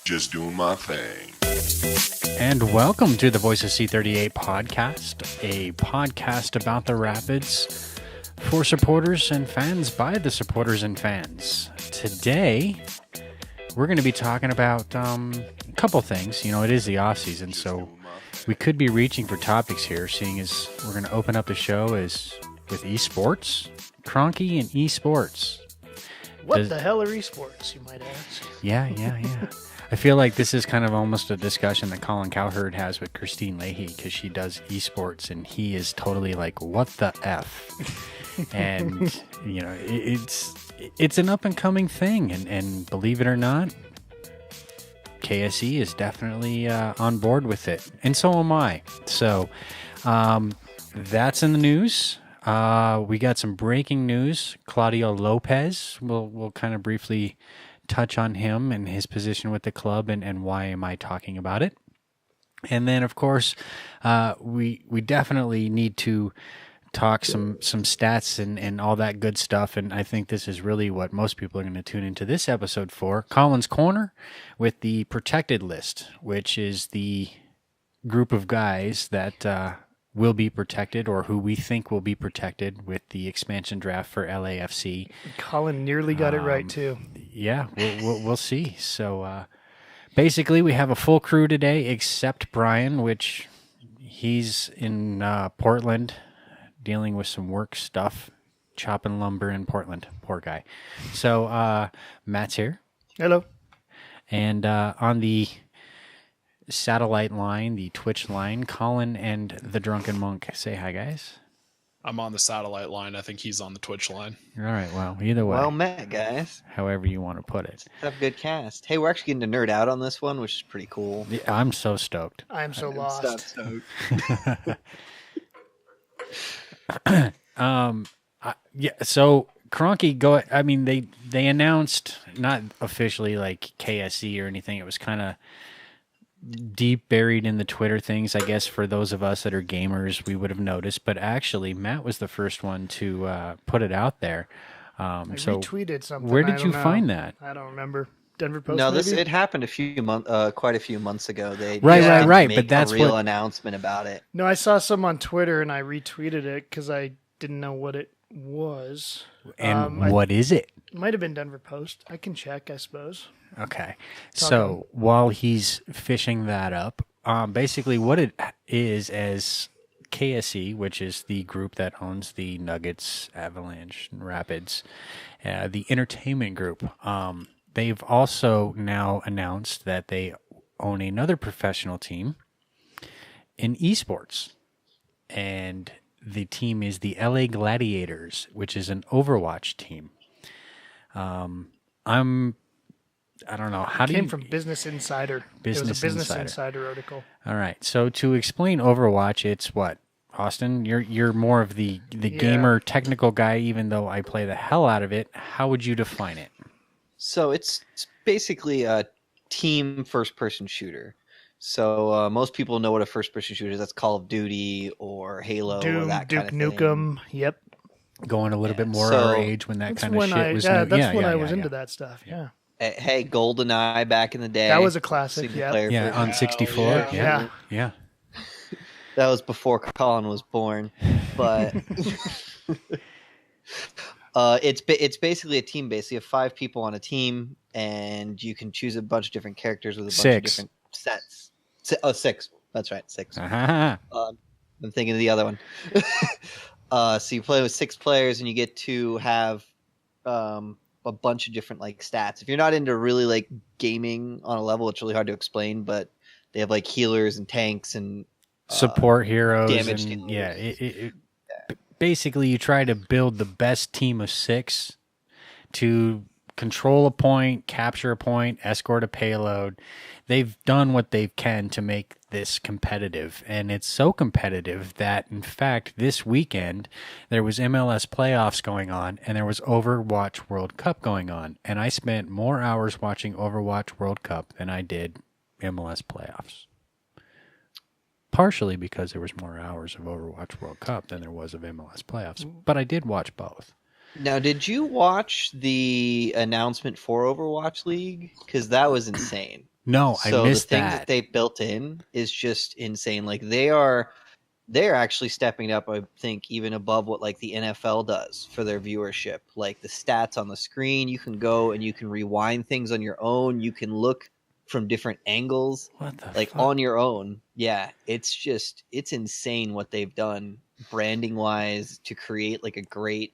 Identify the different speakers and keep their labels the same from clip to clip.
Speaker 1: Just doing my thing.
Speaker 2: And welcome to the Voice of C38 podcast, a podcast about the Rapids for supporters and fans by the supporters and fans. Today, we're going to be talking about a couple things. You know, it is the off season, so we could be reaching for topics here, seeing as we're going to open up the show as with esports, Cronky and esports.
Speaker 3: What the hell are esports, you might ask?
Speaker 2: Yeah. I feel like this is kind of almost a discussion that Colin Cowherd has with Christine Leahy because she does esports and he is totally like, what the F? And, you know, it's an up and coming thing. And believe it or not, KSE is definitely on board with it. And so am I. So that's in the news. We got some breaking news. Claudio Lopez, we'll kind of briefly touch on him and his position with the club and why am I talking about it. And then, of course, we definitely need to talk some stats and all that good stuff. And I think this is really what most people are going to tune into this episode for. Colin's Corner with the protected list, which is the group of guys that will be protected or who we think will be protected with the expansion draft for LAFC.
Speaker 3: Colin nearly got it right, too.
Speaker 2: Yeah, we'll see. So basically, we have a full crew today except Brian, which he's in Portland dealing with some work stuff, chopping lumber in Portland. Poor guy. So Matt's here.
Speaker 3: Hello.
Speaker 2: And on the satellite line, the Twitch line, Colin and the Drunken Monk. Say hi, guys.
Speaker 4: I'm on the satellite line. I think he's on the Twitch line.
Speaker 2: All right, well, either way.
Speaker 5: Well met, guys.
Speaker 2: However you want to put it.
Speaker 5: Have a good cast. Hey, we're actually getting to nerd out on this one, which is pretty cool.
Speaker 2: Yeah, I'm so stoked.
Speaker 3: I'm so lost.
Speaker 2: Yeah, so Cronky, go. I mean, they announced, not officially like KSE or anything. It was kind of deep buried in the Twitter things, I guess. For those of us that are gamers, we would have noticed. But actually, Matt was the first one to put it out there.
Speaker 3: I retweeted something.
Speaker 2: Where did you find that?
Speaker 3: I don't remember. Denver Post.
Speaker 5: No,
Speaker 3: maybe?
Speaker 5: it happened quite a few months ago. They
Speaker 2: right.
Speaker 5: Make
Speaker 2: but that's
Speaker 5: a real
Speaker 2: what
Speaker 5: announcement about it.
Speaker 3: No, I saw some on Twitter and I retweeted it because I didn't know what it was.
Speaker 2: And what is it?
Speaker 3: It might have been Denver Post. I can check, I suppose.
Speaker 2: Okay. So while he's fishing that up, basically what it is as KSE, which is the group that owns the Nuggets, Avalanche, and Rapids, the entertainment group, they've also now announced that they own another professional team in esports. And the team is the LA Gladiators, which is an Overwatch team. I don't know. How do you...
Speaker 3: Came from Business Insider. It was a Business Insider article.
Speaker 2: All right. So to explain Overwatch, it's what? Austin, you're more of the gamer technical guy, even though I play the hell out of it. How would you define it?
Speaker 5: So it's basically a team first-person shooter. So most people know what a first-person shooter is. That's Call of Duty or Halo
Speaker 3: Doom,
Speaker 5: or that
Speaker 3: Duke
Speaker 5: kind of
Speaker 3: Nukem.
Speaker 5: thing.
Speaker 3: Yep.
Speaker 2: Going a little bit more our age when that kind of shit was new.
Speaker 3: That's when I was into that stuff. Yeah.
Speaker 5: Hey, GoldenEye back in the day.
Speaker 3: That was a classic.
Speaker 5: Yeah,
Speaker 2: on 64. Yeah.
Speaker 5: That was before Colin was born, but it's basically a team base. You have 5 people on a team, and you can choose a bunch of different characters with a bunch of different sets. 6. That's right, 6.
Speaker 2: Uh-huh.
Speaker 5: I'm thinking of the other one. So you play with 6 players, and you get to have a bunch of different like stats. If you're not into really like gaming on a level, it's really hard to explain. But they have like healers and tanks and
Speaker 2: support heroes.
Speaker 5: Damage
Speaker 2: and, basically, you try to build the best team of 6 to control a point, capture a point, escort a payload. They've done what they can to make this competitive, and it's so competitive that, in fact, this weekend there was MLS playoffs going on, and there was Overwatch World Cup going on, and I spent more hours watching Overwatch World Cup than I did MLS playoffs. Partially because there was more hours of Overwatch World Cup than there was of MLS playoffs, but I did watch both.
Speaker 5: Now, did you watch the announcement for Overwatch League? Because that was insane.
Speaker 2: No, I
Speaker 5: So the
Speaker 2: missed
Speaker 5: things that
Speaker 2: that.
Speaker 5: they built in is just insane. Like they're actually stepping up, I think, even above what like the NFL does for their viewership. Like the stats on the screen, you can go and you can rewind things on your own. You can look from different angles,
Speaker 2: What the
Speaker 5: like
Speaker 2: fuck?
Speaker 5: on your own. Yeah, it's insane what they've done branding wise to create like a great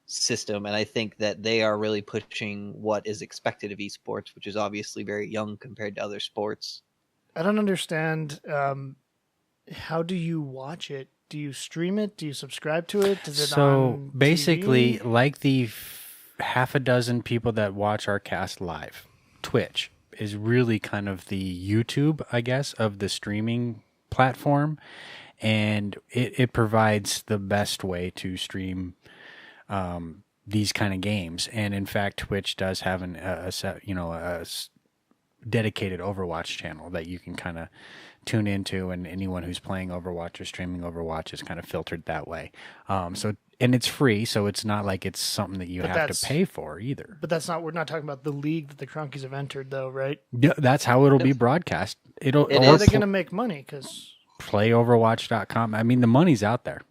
Speaker 5: system. And I think that they are really pushing what is expected of esports, which is obviously very young compared to other sports.
Speaker 3: I don't understand. How do you watch it? Do you stream it? Do you subscribe to it? Is it
Speaker 2: So
Speaker 3: on
Speaker 2: basically,
Speaker 3: TV?
Speaker 2: like the half a dozen people that watch our cast live, Twitch is really kind of the YouTube, I guess, of the streaming platform. And it provides the best way to stream these kind of games. And in fact, Twitch does have dedicated Overwatch channel that you can kind of tune into, and anyone who's playing Overwatch or streaming Overwatch is kind of filtered that way. And it's free, so it's not like it's something that you
Speaker 3: But
Speaker 2: have to
Speaker 3: that's-
Speaker 2: pay for either.
Speaker 3: But that's not. We're not talking about the league that the Cronkies have entered, though, right?
Speaker 2: Yeah, that's how it'll be broadcast. It'll
Speaker 5: It
Speaker 2: or
Speaker 3: How are
Speaker 5: is.
Speaker 3: they going to make money? Because
Speaker 2: playoverwatch.com. I mean, the money's out there.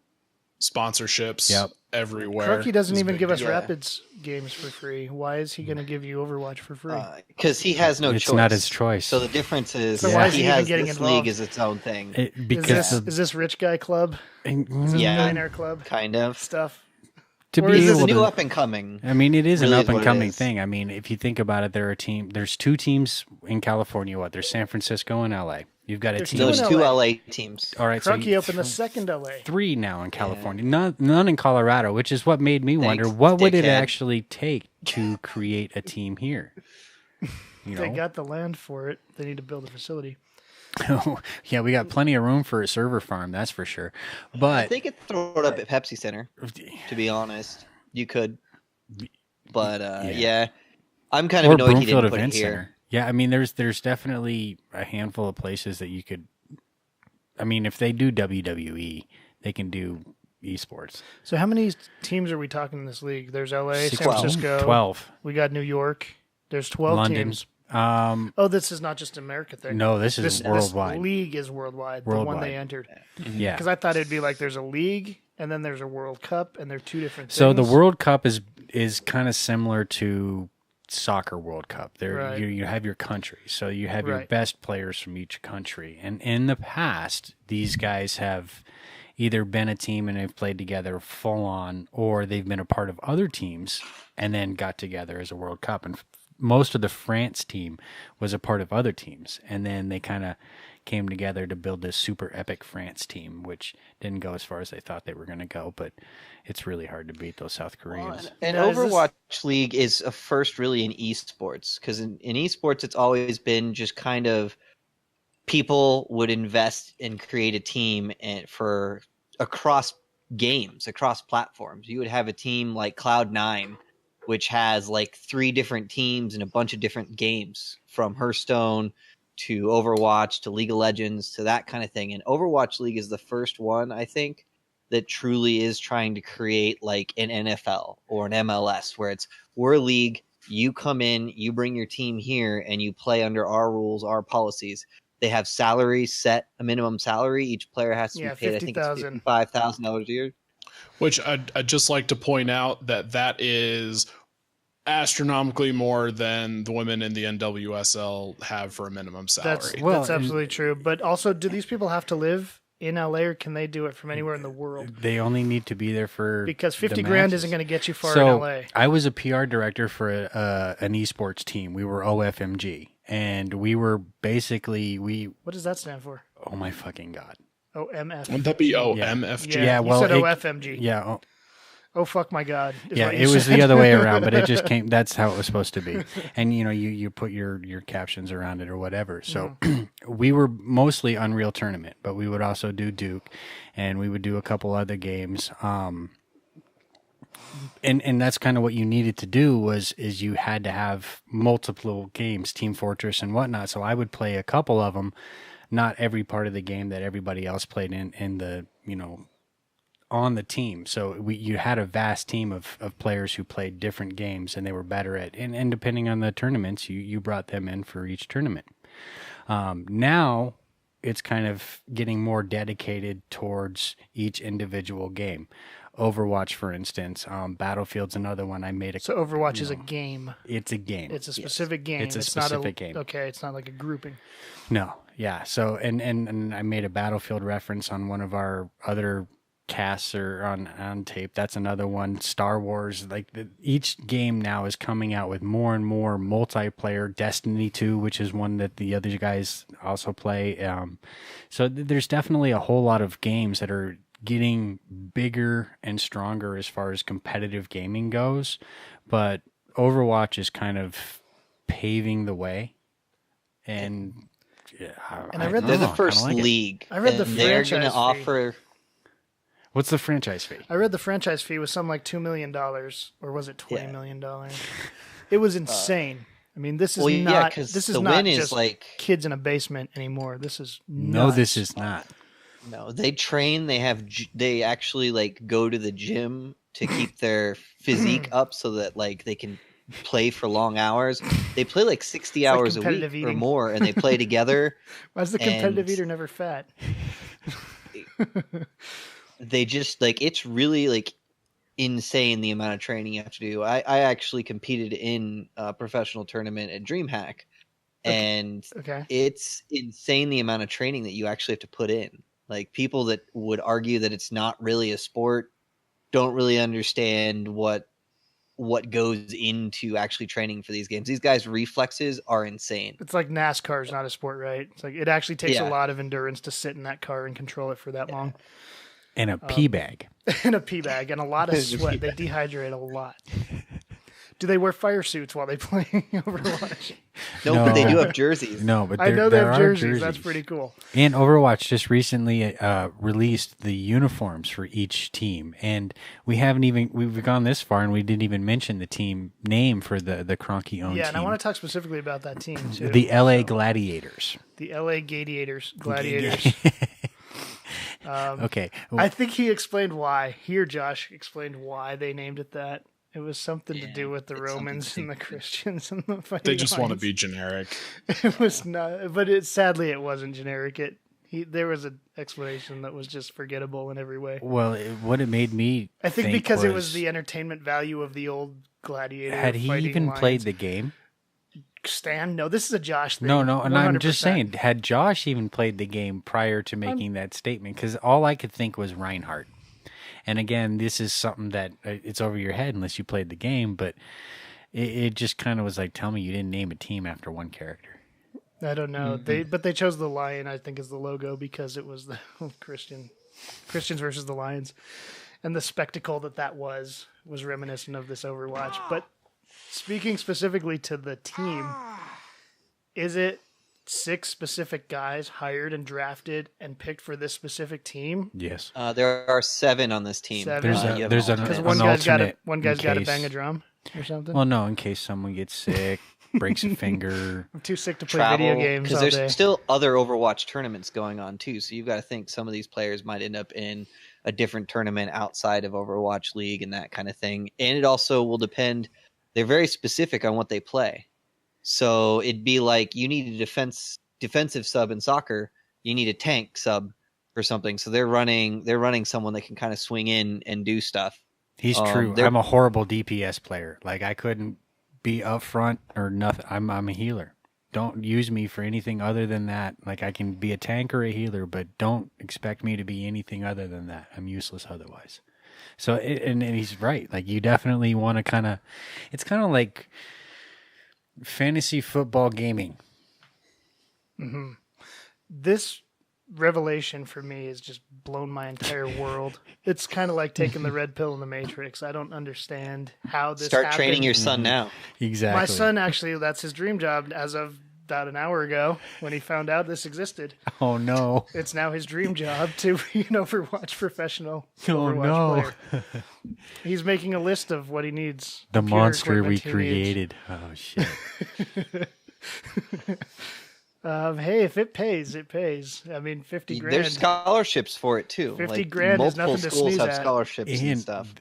Speaker 4: Sponsorships
Speaker 2: Yep.
Speaker 4: everywhere.
Speaker 3: Croaky doesn't
Speaker 4: is
Speaker 3: even
Speaker 4: big
Speaker 3: give us
Speaker 4: deal.
Speaker 5: Yeah.
Speaker 3: Rapids games for free. Why is he going to give you Overwatch for free?
Speaker 5: Because he has no
Speaker 2: It's
Speaker 5: choice.
Speaker 2: not his choice.
Speaker 5: So the difference is
Speaker 3: So why is he even
Speaker 5: has
Speaker 3: getting
Speaker 5: this
Speaker 3: involved?
Speaker 5: league is its own thing.
Speaker 2: Because
Speaker 3: is this rich guy club? Is this
Speaker 5: Yeah.
Speaker 3: millionaire club
Speaker 5: Kind of.
Speaker 3: stuff?
Speaker 2: to
Speaker 3: or
Speaker 2: be
Speaker 3: is this
Speaker 5: It's
Speaker 2: able
Speaker 5: new
Speaker 2: to,
Speaker 5: up and coming.
Speaker 2: I mean, it is
Speaker 5: Really
Speaker 2: an
Speaker 5: is
Speaker 2: up and
Speaker 5: what it
Speaker 2: coming
Speaker 5: is.
Speaker 2: thing. I mean, if you think about it, there's two teams in California. There's San Francisco and LA. You've got a
Speaker 3: There's
Speaker 2: team.
Speaker 3: two in
Speaker 5: There's
Speaker 3: LA.
Speaker 5: two LA teams.
Speaker 2: All right, so
Speaker 3: Croaky opened the second LA.
Speaker 2: three now in California, none in Colorado, which is what made me wonder
Speaker 5: Thanks,
Speaker 2: what would it
Speaker 5: dickhead.
Speaker 2: actually take to create a team here. You
Speaker 3: They
Speaker 2: know,
Speaker 3: got the land for it. They need to build a facility.
Speaker 2: yeah, we got plenty of room for a server farm, that's for sure. But
Speaker 5: They could throw it up at Pepsi Center. To be honest, you could. But yeah. I'm kind of
Speaker 2: or
Speaker 5: annoyed he
Speaker 2: Broomfield
Speaker 5: didn't put
Speaker 2: Event
Speaker 5: it here.
Speaker 2: Center. Yeah, I mean, there's definitely a handful of places that you could. I mean, if they do WWE, they can do esports.
Speaker 3: So how many teams are we talking in this league? There's LA, San
Speaker 2: 12.
Speaker 3: Francisco,
Speaker 2: 12.
Speaker 3: We got New York. There's 12
Speaker 2: London.
Speaker 3: teams.
Speaker 2: Um,
Speaker 3: Oh, this is not just America thing.
Speaker 2: no, this is worldwide.
Speaker 3: This league is worldwide. The one
Speaker 2: Worldwide.
Speaker 3: they entered.
Speaker 2: Yeah.
Speaker 3: Because I thought it'd be like there's a league and then there's a World Cup and they're two different things.
Speaker 2: So the World Cup is kind of similar to soccer World Cup. There
Speaker 3: Right.
Speaker 2: you have your country, so you have your
Speaker 3: Right.
Speaker 2: best players from each country. And in the past, these guys have either been a team and they've played together full on, or they've been a part of other teams and then got together as a World Cup. And most of the France team was a part of other teams, and then they kind of came together to build this super epic France team, which didn't go as far as they thought they were going to go, but it's really hard to beat those South Koreans.
Speaker 5: And
Speaker 3: Now, is this-
Speaker 5: Overwatch League is a first really in esports because in esports it's always been just kind of people would invest and create a team and for across games, across platforms. You would have a team like Cloud9, which has like 3 different teams and a bunch of different games from Hearthstone to Overwatch to League of Legends to that kind of thing. And Overwatch League is the first one, I think, that truly is trying to create like an NFL or an MLS where we're a league, you come in, you bring your team here and you play under our rules, our policies. They have salaries set, a minimum salary. Each player has to
Speaker 3: Yeah,
Speaker 5: be paid, I think it's
Speaker 3: $50,000.
Speaker 5: $55,000 a year.
Speaker 4: Which I'd just like to point out that is astronomically more than the women in the NWSL have for a minimum salary.
Speaker 3: That's absolutely true. But also, do these people have to live in LA or can they do it from anywhere in the world?
Speaker 2: They only need to be there for
Speaker 3: Because 50
Speaker 2: the
Speaker 3: grand
Speaker 2: matches.
Speaker 3: isn't going to get you far
Speaker 2: So
Speaker 3: in LA.
Speaker 2: I was a PR director for an esports team. We were OFMG, and we were basically
Speaker 3: What does that stand for?
Speaker 2: oh my fucking god.
Speaker 3: Oh, MF.
Speaker 4: Wouldn't that be
Speaker 2: Yeah.
Speaker 4: MFG?
Speaker 3: Yeah,
Speaker 2: Yeah,
Speaker 3: you
Speaker 2: well,
Speaker 3: said
Speaker 2: it-
Speaker 3: OFMG.
Speaker 2: Yeah,
Speaker 3: Oh, fuck my God. is
Speaker 2: yeah,
Speaker 3: what you
Speaker 2: it was
Speaker 3: said.
Speaker 2: the other way around, but it just came. That's how it was supposed to be. And you put your captions around it or whatever. So we were mostly Unreal Tournament, but we would also do Duke, and we would do a couple other games. And that's kind of what you needed to do is you had to have multiple games, Team Fortress and whatnot. So I would play a couple of them, not every part of the game that everybody else played in the on the team. So you had a vast team of players who played different games and they were better at, and depending on the tournaments, you brought them in for each tournament. Now it's kind of getting more dedicated towards each individual game. Overwatch, for instance, Battlefield's another one I made.
Speaker 3: So Overwatch is a game.
Speaker 2: It's a game.
Speaker 3: It's a specific game.
Speaker 2: It's a specific game.
Speaker 3: Okay, it's not like a grouping.
Speaker 2: No, yeah. So and I made a Battlefield reference on one of our other casts or on tape. That's another one. Star Wars, each game now is coming out with more and more multiplayer. Destiny 2, which is one that the other guys also play. So there's definitely a whole lot of games that are getting bigger and stronger as far as competitive gaming goes, but Overwatch is kind of paving the way. And
Speaker 3: I read
Speaker 5: they're the first league.
Speaker 3: I read the
Speaker 5: they're
Speaker 3: franchise
Speaker 5: going to
Speaker 3: fee.
Speaker 5: offer.
Speaker 2: What's the franchise fee?
Speaker 3: I read the franchise fee was something like $2 million, or was it $20 million? It was insane. I mean, this is not. This is not just like kids in a basement anymore. This is nuts.
Speaker 2: No, this is not.
Speaker 5: No, they train. They actually like go to the gym to keep their physique up so that like they can play for long hours. They play like 60 hours a week or more, and they play together.
Speaker 3: Why is the competitive eater never fat?
Speaker 5: They just like, it's really like insane the amount of training you have to do. I actually competed in a professional tournament at DreamHack, and it's insane the amount of training that you actually have to put in. Like, people that would argue that it's not really a sport don't really understand what goes into actually training for these games. These guys' reflexes are insane.
Speaker 3: It's like NASCAR is not a sport, right? It's like it actually takes a lot of endurance to sit in that car and control it for that long.
Speaker 2: And a pee bag.
Speaker 3: And a pee bag and a lot of sweat. They dehydrate a lot. Do they wear fire suits while they play Overwatch?
Speaker 5: No, but they do have jerseys.
Speaker 2: No, but
Speaker 3: I know they have
Speaker 2: jerseys.
Speaker 3: jerseys. That's pretty cool.
Speaker 2: And Overwatch just recently released the uniforms for each team, and we've gone this far, and we didn't even mention the team name for the Cronky owned team.
Speaker 3: Yeah, and I want to talk specifically about that team too.
Speaker 2: The LA Gladiators.
Speaker 3: The LA Gladiators.
Speaker 2: Okay.
Speaker 3: I think he explained why. Here, Josh explained why they named it that. It was something to do with the Romans and the Christians and the fighting.
Speaker 4: They just want to be generic.
Speaker 3: It was not, but sadly it wasn't generic. There was an explanation that was just forgettable in every way.
Speaker 2: Well, what it made me,
Speaker 3: I think because it was the entertainment value of the old gladiator.
Speaker 2: Had he even played the game?
Speaker 3: Stan? No, this is a Josh thing.
Speaker 2: No, and
Speaker 3: 100%.
Speaker 2: I'm just saying, had Josh even played the game prior to making that statement? Because all I could think was Reinhardt. And again, this is something that it's over your head unless you played the game, but it just kind of was like, tell me you didn't name a team after one character.
Speaker 3: I don't know.
Speaker 2: Mm-hmm.
Speaker 3: They chose the lion, I think, as the logo because it was the Christians versus the Lions. And the spectacle that was reminiscent of this Overwatch. But speaking specifically to the team, is it 6 specific guys hired and drafted and picked for this specific team?
Speaker 2: Yes.
Speaker 5: There are 7 on this team.
Speaker 2: There's
Speaker 3: because
Speaker 2: an
Speaker 3: one guy's got to
Speaker 2: case.
Speaker 3: bang a drum or something.
Speaker 2: Well, no, in case someone gets sick, breaks a finger.
Speaker 3: I'm too sick to play video games
Speaker 5: because
Speaker 3: all
Speaker 5: there's
Speaker 3: day.
Speaker 5: still other Overwatch tournaments going on too. So you've got to think some of these players might end up in a different tournament outside of Overwatch League and that kind of thing. And it also will depend. They're very specific on what they play. So it'd be like you need a defensive sub in soccer. You need a tank sub or something. So they're running someone that can kind of swing in and do stuff.
Speaker 2: He's true. I'm a horrible DPS player. Like, I couldn't be up front or nothing. I'm a healer. Don't use me for anything other than that. Like, I can be a tank or a healer, but don't expect me to be anything other than that. I'm useless otherwise. So, and he's right. Like, you definitely want to kind of, it's kind of like fantasy football gaming.
Speaker 3: Mm-hmm. This revelation for me has just blown my entire world. It's kind of like taking the red pill in the Matrix. I don't understand how this
Speaker 5: Start
Speaker 3: happened.
Speaker 5: training your son now.
Speaker 2: Exactly.
Speaker 3: My son, actually, that's his dream job as of about an hour ago when he found out this existed.
Speaker 2: Oh, no.
Speaker 3: It's now his dream job to be an Overwatch professional. Overwatch player. He's making a list of what he needs.
Speaker 2: The monster we created. Oh, shit.
Speaker 3: Hey, if it pays, it pays. I mean, 50 grand.
Speaker 5: There's scholarships for it too.
Speaker 3: 50 grand is
Speaker 5: multiple
Speaker 3: nothing to
Speaker 5: schools
Speaker 3: sneeze
Speaker 5: have
Speaker 3: at.
Speaker 5: scholarships and stuff.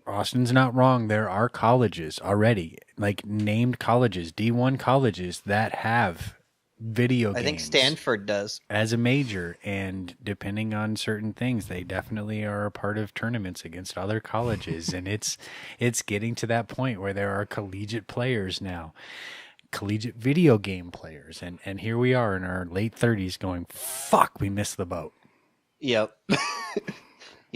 Speaker 2: Austin's not wrong. There are colleges already, like named colleges, D1 colleges that have video games.
Speaker 5: I think Stanford does
Speaker 2: as a major, and depending on certain things, they definitely are a part of tournaments against other colleges, and it's getting to that point where there are collegiate players now, collegiate video game players, and here we are in our late 30s going, fuck, we missed the boat.
Speaker 5: Yep.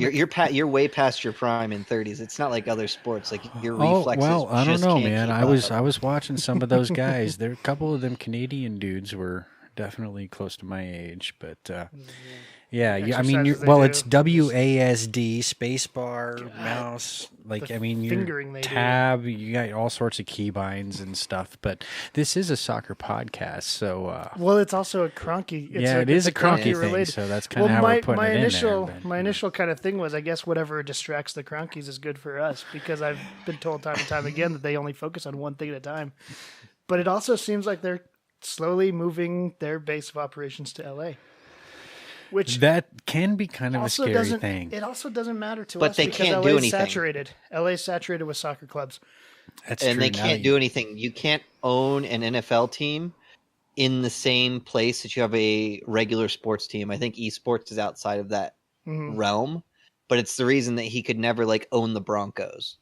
Speaker 5: You're way past your prime in 30s. It's not like other sports. Like your reflexes.
Speaker 2: Well, I don't
Speaker 5: just
Speaker 2: know,
Speaker 5: can't
Speaker 2: man.
Speaker 5: keep
Speaker 2: I
Speaker 5: up.
Speaker 2: was watching some of those guys. There, a couple of them Canadian dudes were definitely close to my age, but yeah. I mean, it's WASD spacebar mouse. Like, I mean, your tab. You got all sorts of keybinds and stuff. But this is a soccer podcast, so
Speaker 3: well, it's also a cronky.
Speaker 2: It is a cronky thing. So that's kind of how we're putting it in there.
Speaker 3: My initial kind of thing was, I guess whatever distracts the cronkies is good for us, because I've been told time and time again that they only focus on one thing at a time. But it also seems like they're slowly moving their base of operations to LA. Which
Speaker 2: that can be kind of a scary thing.
Speaker 3: It also doesn't matter to
Speaker 5: but
Speaker 3: us
Speaker 5: they
Speaker 3: because
Speaker 5: can't
Speaker 3: LA's
Speaker 5: do anything.
Speaker 3: saturated. LA's saturated with soccer clubs.
Speaker 2: That's
Speaker 5: and
Speaker 2: true.
Speaker 5: they can't do anything. You can't own an NFL team in the same place that you have a regular sports team. I think esports is outside of that realm, but it's the reason that he could never own the Broncos.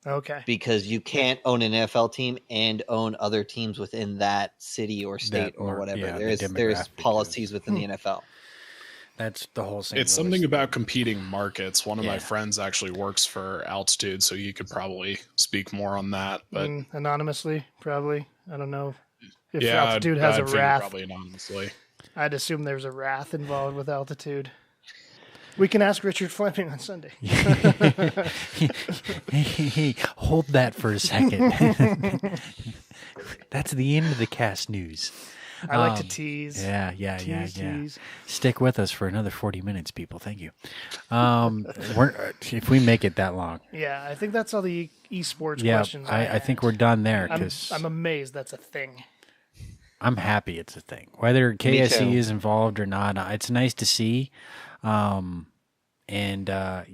Speaker 3: Okay.
Speaker 5: Because you can't own an NFL team and own other teams within that city or state or whatever.
Speaker 2: Yeah,
Speaker 5: there's policies within the NFL.
Speaker 2: That's the whole thing.
Speaker 4: It's something about competing markets. One of my friends actually works for Altitude, so he could probably speak more on that. But
Speaker 3: anonymously, probably. I don't know if
Speaker 4: yeah,
Speaker 3: Altitude has
Speaker 4: I'd
Speaker 3: a
Speaker 4: figure
Speaker 3: wrath.
Speaker 4: probably anonymously.
Speaker 3: I'd assume there's a wrath involved with Altitude. We can ask Richard Fleming on Sunday.
Speaker 2: Hey, hold that for a second. That's the end of the cast news.
Speaker 3: I like to tease.
Speaker 2: Yeah. Stick with us for another 40 minutes, people. Thank you. If we make it that long.
Speaker 3: Yeah, I think that's all the esports questions.
Speaker 2: I think we're done there.
Speaker 3: I'm amazed that's a thing.
Speaker 2: I'm happy it's a thing. Whether KSE is involved or not, it's nice to see. And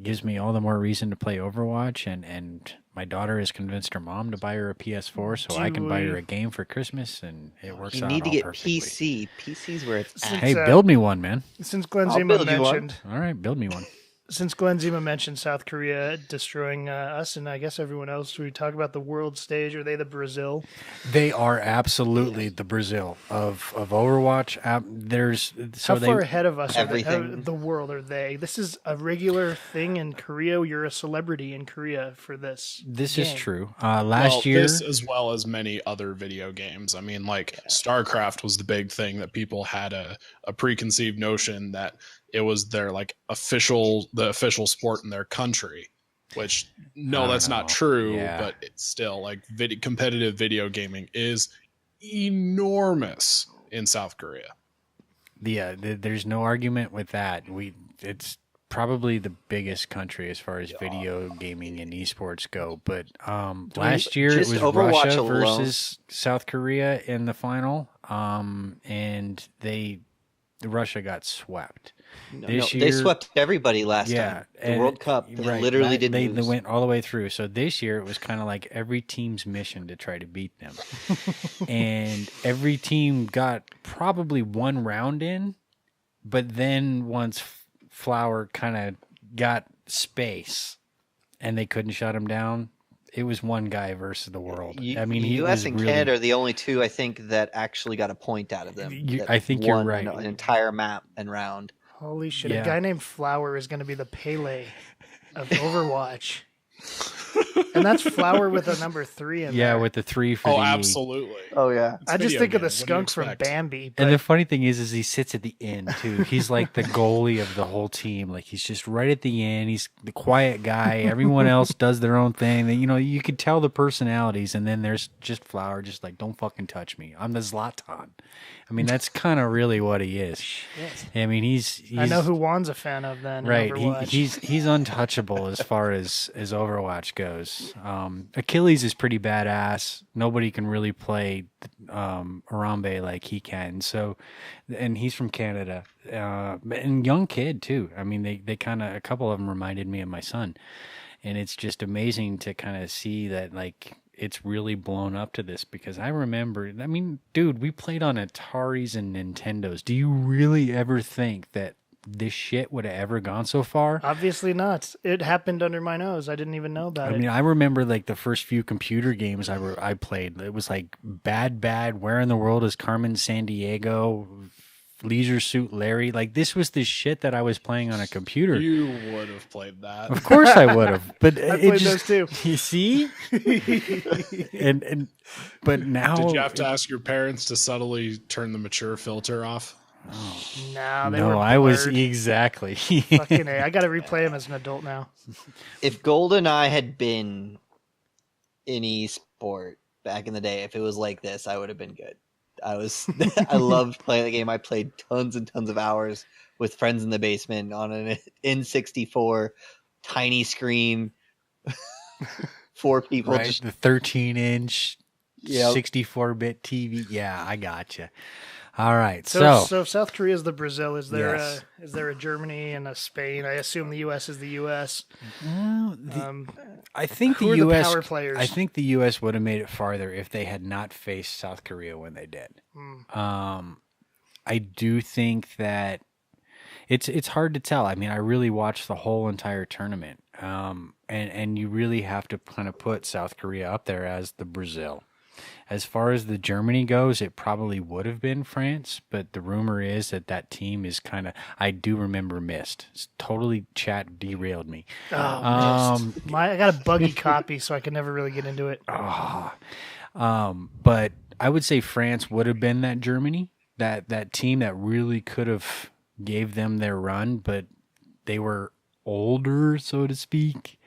Speaker 2: gives me all the more reason to play Overwatch, and my daughter has convinced her mom to buy her a PS4 so I can buy her a game for Christmas, and it works out all perfectly. You need to get
Speaker 5: PC. PC's where it's at.
Speaker 2: Hey, build me one, man.
Speaker 3: Since Glenn Zima mentioned...
Speaker 2: All right, build me one.
Speaker 3: Since Glenn Zima mentioned South Korea destroying us, and I guess everyone else, we talk about the world stage. Are they the Brazil?
Speaker 2: They are absolutely the Brazil of Overwatch.
Speaker 3: How far ahead of us are the world are they? This is a regular thing in Korea. You're a celebrity in Korea for this.
Speaker 2: This
Speaker 3: game.
Speaker 2: is true. Last year,
Speaker 4: this as well as many other video games. I mean, StarCraft was the big thing that people had a preconceived notion that it was their the official sport in their country, which that's not true. Yeah. But it's still competitive video gaming is enormous in South Korea.
Speaker 2: Yeah, there's no argument with that. It's probably the biggest country as far as video gaming and esports go. But last year it was
Speaker 5: Overwatch
Speaker 2: Russia
Speaker 5: alone
Speaker 2: versus South Korea in the final, and Russia got swept. This year,
Speaker 5: they swept everybody last time. The World Cup, they literally didn't
Speaker 2: They
Speaker 5: lose.
Speaker 2: went all the way through. So this year, it was kind of like every team's mission to try to beat them. And every team got probably one round in, but then once Flower kind of got space and they couldn't shut him down, it was one guy versus the world. I mean,
Speaker 5: U.S. and Canada are the only two, I think, that actually got a point out of them.
Speaker 2: I think you're right.
Speaker 5: An entire map and round.
Speaker 3: Holy shit! Yeah. A guy named Flower is going to be the Pele of Overwatch, and that's Flower with a number 3 in there.
Speaker 2: Yeah, with the 3 for the
Speaker 4: absolutely.
Speaker 5: Oh yeah.
Speaker 3: I just think of the skunk from Bambi.
Speaker 2: And the funny thing is he sits at the end too. He's like the goalie of the whole team. He's just right at the end. He's the quiet guy. Everyone else does their own thing. You could tell the personalities, and then there's just Flower, just don't fucking touch me. I'm the Zlatan. I mean, that's kind of really what he is.
Speaker 3: Shit.
Speaker 2: I mean, he's
Speaker 3: I know who Juan's a fan of then.
Speaker 2: Right. He's untouchable as far as Overwatch Overwatch goes. Achilles is pretty badass. Nobody can really play Arambe like he can. So, and he's from Canada, and young kid too. I mean, they kind of, a couple of them reminded me of my son, and it's just amazing to kind of see that like it's really blown up to this, because I remember, I mean, dude, we played on Ataris and Nintendos. Do you really ever think that this shit would have ever gone so far?
Speaker 3: Obviously not. It happened under my nose. I didn't even know about it.
Speaker 2: I mean, I remember like the first few computer games I played. It was like Bad. Where in the world is Carmen Sandiego? Leisure Suit Larry. Like this was the shit that I was playing on a computer.
Speaker 4: You would have played that.
Speaker 2: Of course I would have. But
Speaker 3: I
Speaker 2: it
Speaker 3: played
Speaker 2: just,
Speaker 3: those too.
Speaker 2: You see? and but now
Speaker 4: Did you have to ask your parents to subtly turn the mature filter off?
Speaker 3: No, they
Speaker 2: no,
Speaker 3: were
Speaker 2: I was
Speaker 3: blurred.
Speaker 2: exactly.
Speaker 3: Fucking A. I got to replay them as an adult now.
Speaker 5: If GoldenEye had been in esport back in the day, if it was like this, I would have been good. I loved playing the game. I played tons and tons of hours with friends in the basement on an N64, tiny screen, 4 people.
Speaker 2: Right,
Speaker 5: Just,
Speaker 2: the 13-inch,
Speaker 5: Yep.
Speaker 2: 64-bit TV. Yeah, I gotcha. All right,
Speaker 3: So if South Korea is the Brazil, is there
Speaker 2: Yes.
Speaker 3: is there a Germany and a Spain? I assume the U.S. is the U.S.
Speaker 2: well, I think
Speaker 3: who
Speaker 2: the
Speaker 3: are the
Speaker 2: U.S.
Speaker 3: power players?
Speaker 2: I think the U.S. would have made it farther if they had not faced South Korea when they did. I do think that it's hard to tell. I mean, I really watched the whole entire tournament, and you really have to kind of put South Korea up there as the Brazil. As far as the Germany goes, it probably would have been France, but the rumor is that team is kind of, I do remember missed. It's totally chat derailed me.
Speaker 3: I got a buggy copy, so I can never really get into it.
Speaker 2: But I would say France would have been that Germany, that team that really could have gave them their run, but they were older, so to speak.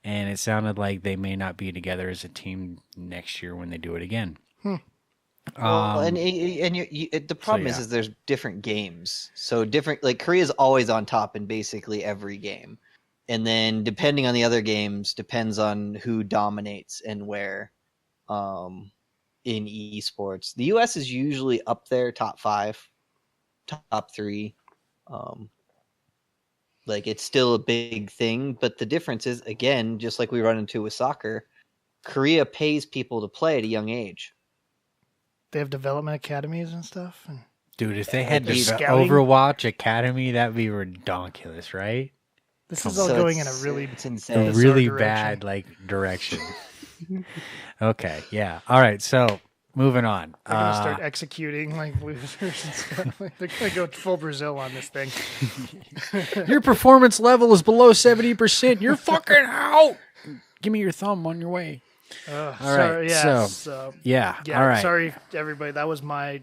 Speaker 2: And it sounded like they may not be together as a team next year when they do it again.
Speaker 5: well, and the problem
Speaker 2: yeah.
Speaker 5: is there's different games. So different, like Korea's always on top in basically every game. And then depending on the other games, depends on who dominates and where in esports. The US is usually up there, top 5, top 3. Like it's still a big thing, but the difference is, again, just like we run into with soccer, Korea pays people to play at a young age.
Speaker 3: They have development academies and stuff. And
Speaker 2: Dude, if they had
Speaker 3: Scouting?
Speaker 2: Overwatch Academy, that'd be redonkulous, right?
Speaker 3: this is all going in a really
Speaker 5: it's
Speaker 2: A
Speaker 5: insane.
Speaker 3: bizarre
Speaker 2: really
Speaker 3: direction.
Speaker 2: bad direction. Okay, yeah. All right, so moving on.
Speaker 3: They're gonna start executing like losers and stuff. Like, they're gonna go full Brazil on this thing.
Speaker 2: Your performance level is below 70%. You're fucking out. Give me your thumb on your way.
Speaker 3: All
Speaker 2: right,
Speaker 3: Yeah.
Speaker 2: so- Yeah.
Speaker 3: Yeah.
Speaker 2: All right.
Speaker 3: Sorry, everybody. That was my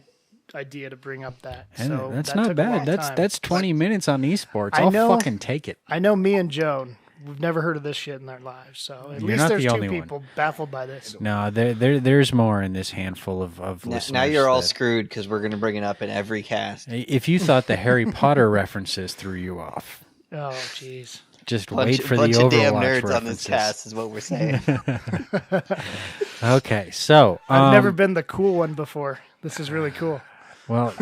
Speaker 3: idea to bring up that.
Speaker 2: And
Speaker 3: So
Speaker 2: that's
Speaker 3: that
Speaker 2: not
Speaker 3: took a
Speaker 2: bad.
Speaker 3: long time.
Speaker 2: That's 20 minutes on esports.
Speaker 3: I
Speaker 2: I'll
Speaker 3: know-
Speaker 2: fucking take it.
Speaker 3: I know me and Joan. We've never heard of this shit in our lives. So at
Speaker 2: You're
Speaker 3: least
Speaker 2: not
Speaker 3: there's
Speaker 2: the
Speaker 3: two
Speaker 2: only one.
Speaker 3: people baffled by this.
Speaker 2: No, there's more in this handful of listeners.
Speaker 5: Now you're all
Speaker 2: that-
Speaker 5: screwed because we're going to bring it up in every cast.
Speaker 2: If you thought the Harry Potter references threw you off,
Speaker 3: Oh, jeez.
Speaker 2: just wait for the
Speaker 5: bunch
Speaker 2: Overwatch
Speaker 5: of damn nerds
Speaker 2: references.
Speaker 5: on this cast is what we're saying.
Speaker 2: Okay, so
Speaker 3: I've never been the cool one before. This is really cool.
Speaker 2: Well,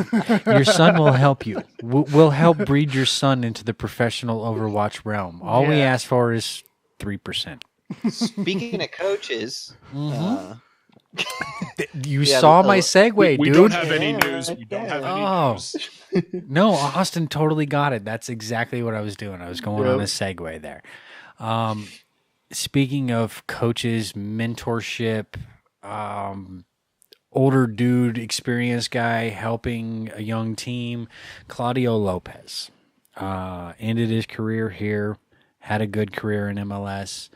Speaker 2: your son will help you. We'll help breed your son into the professional Overwatch realm. All we
Speaker 3: Yeah.
Speaker 2: ask for is 3%.
Speaker 5: Speaking of coaches,
Speaker 2: You
Speaker 5: Yeah,
Speaker 2: saw
Speaker 5: the-
Speaker 2: my segue,
Speaker 4: We
Speaker 2: dude.
Speaker 4: don't have any
Speaker 5: Yeah,
Speaker 4: news. We don't have any
Speaker 2: Oh.
Speaker 4: news.
Speaker 2: No, Austin totally got it. That's exactly what I was doing. I was going on a segue there. Speaking of coaches, mentorship, older dude, experienced guy helping a young team, Claudio Lopez ended his career here, had a good career in MLS,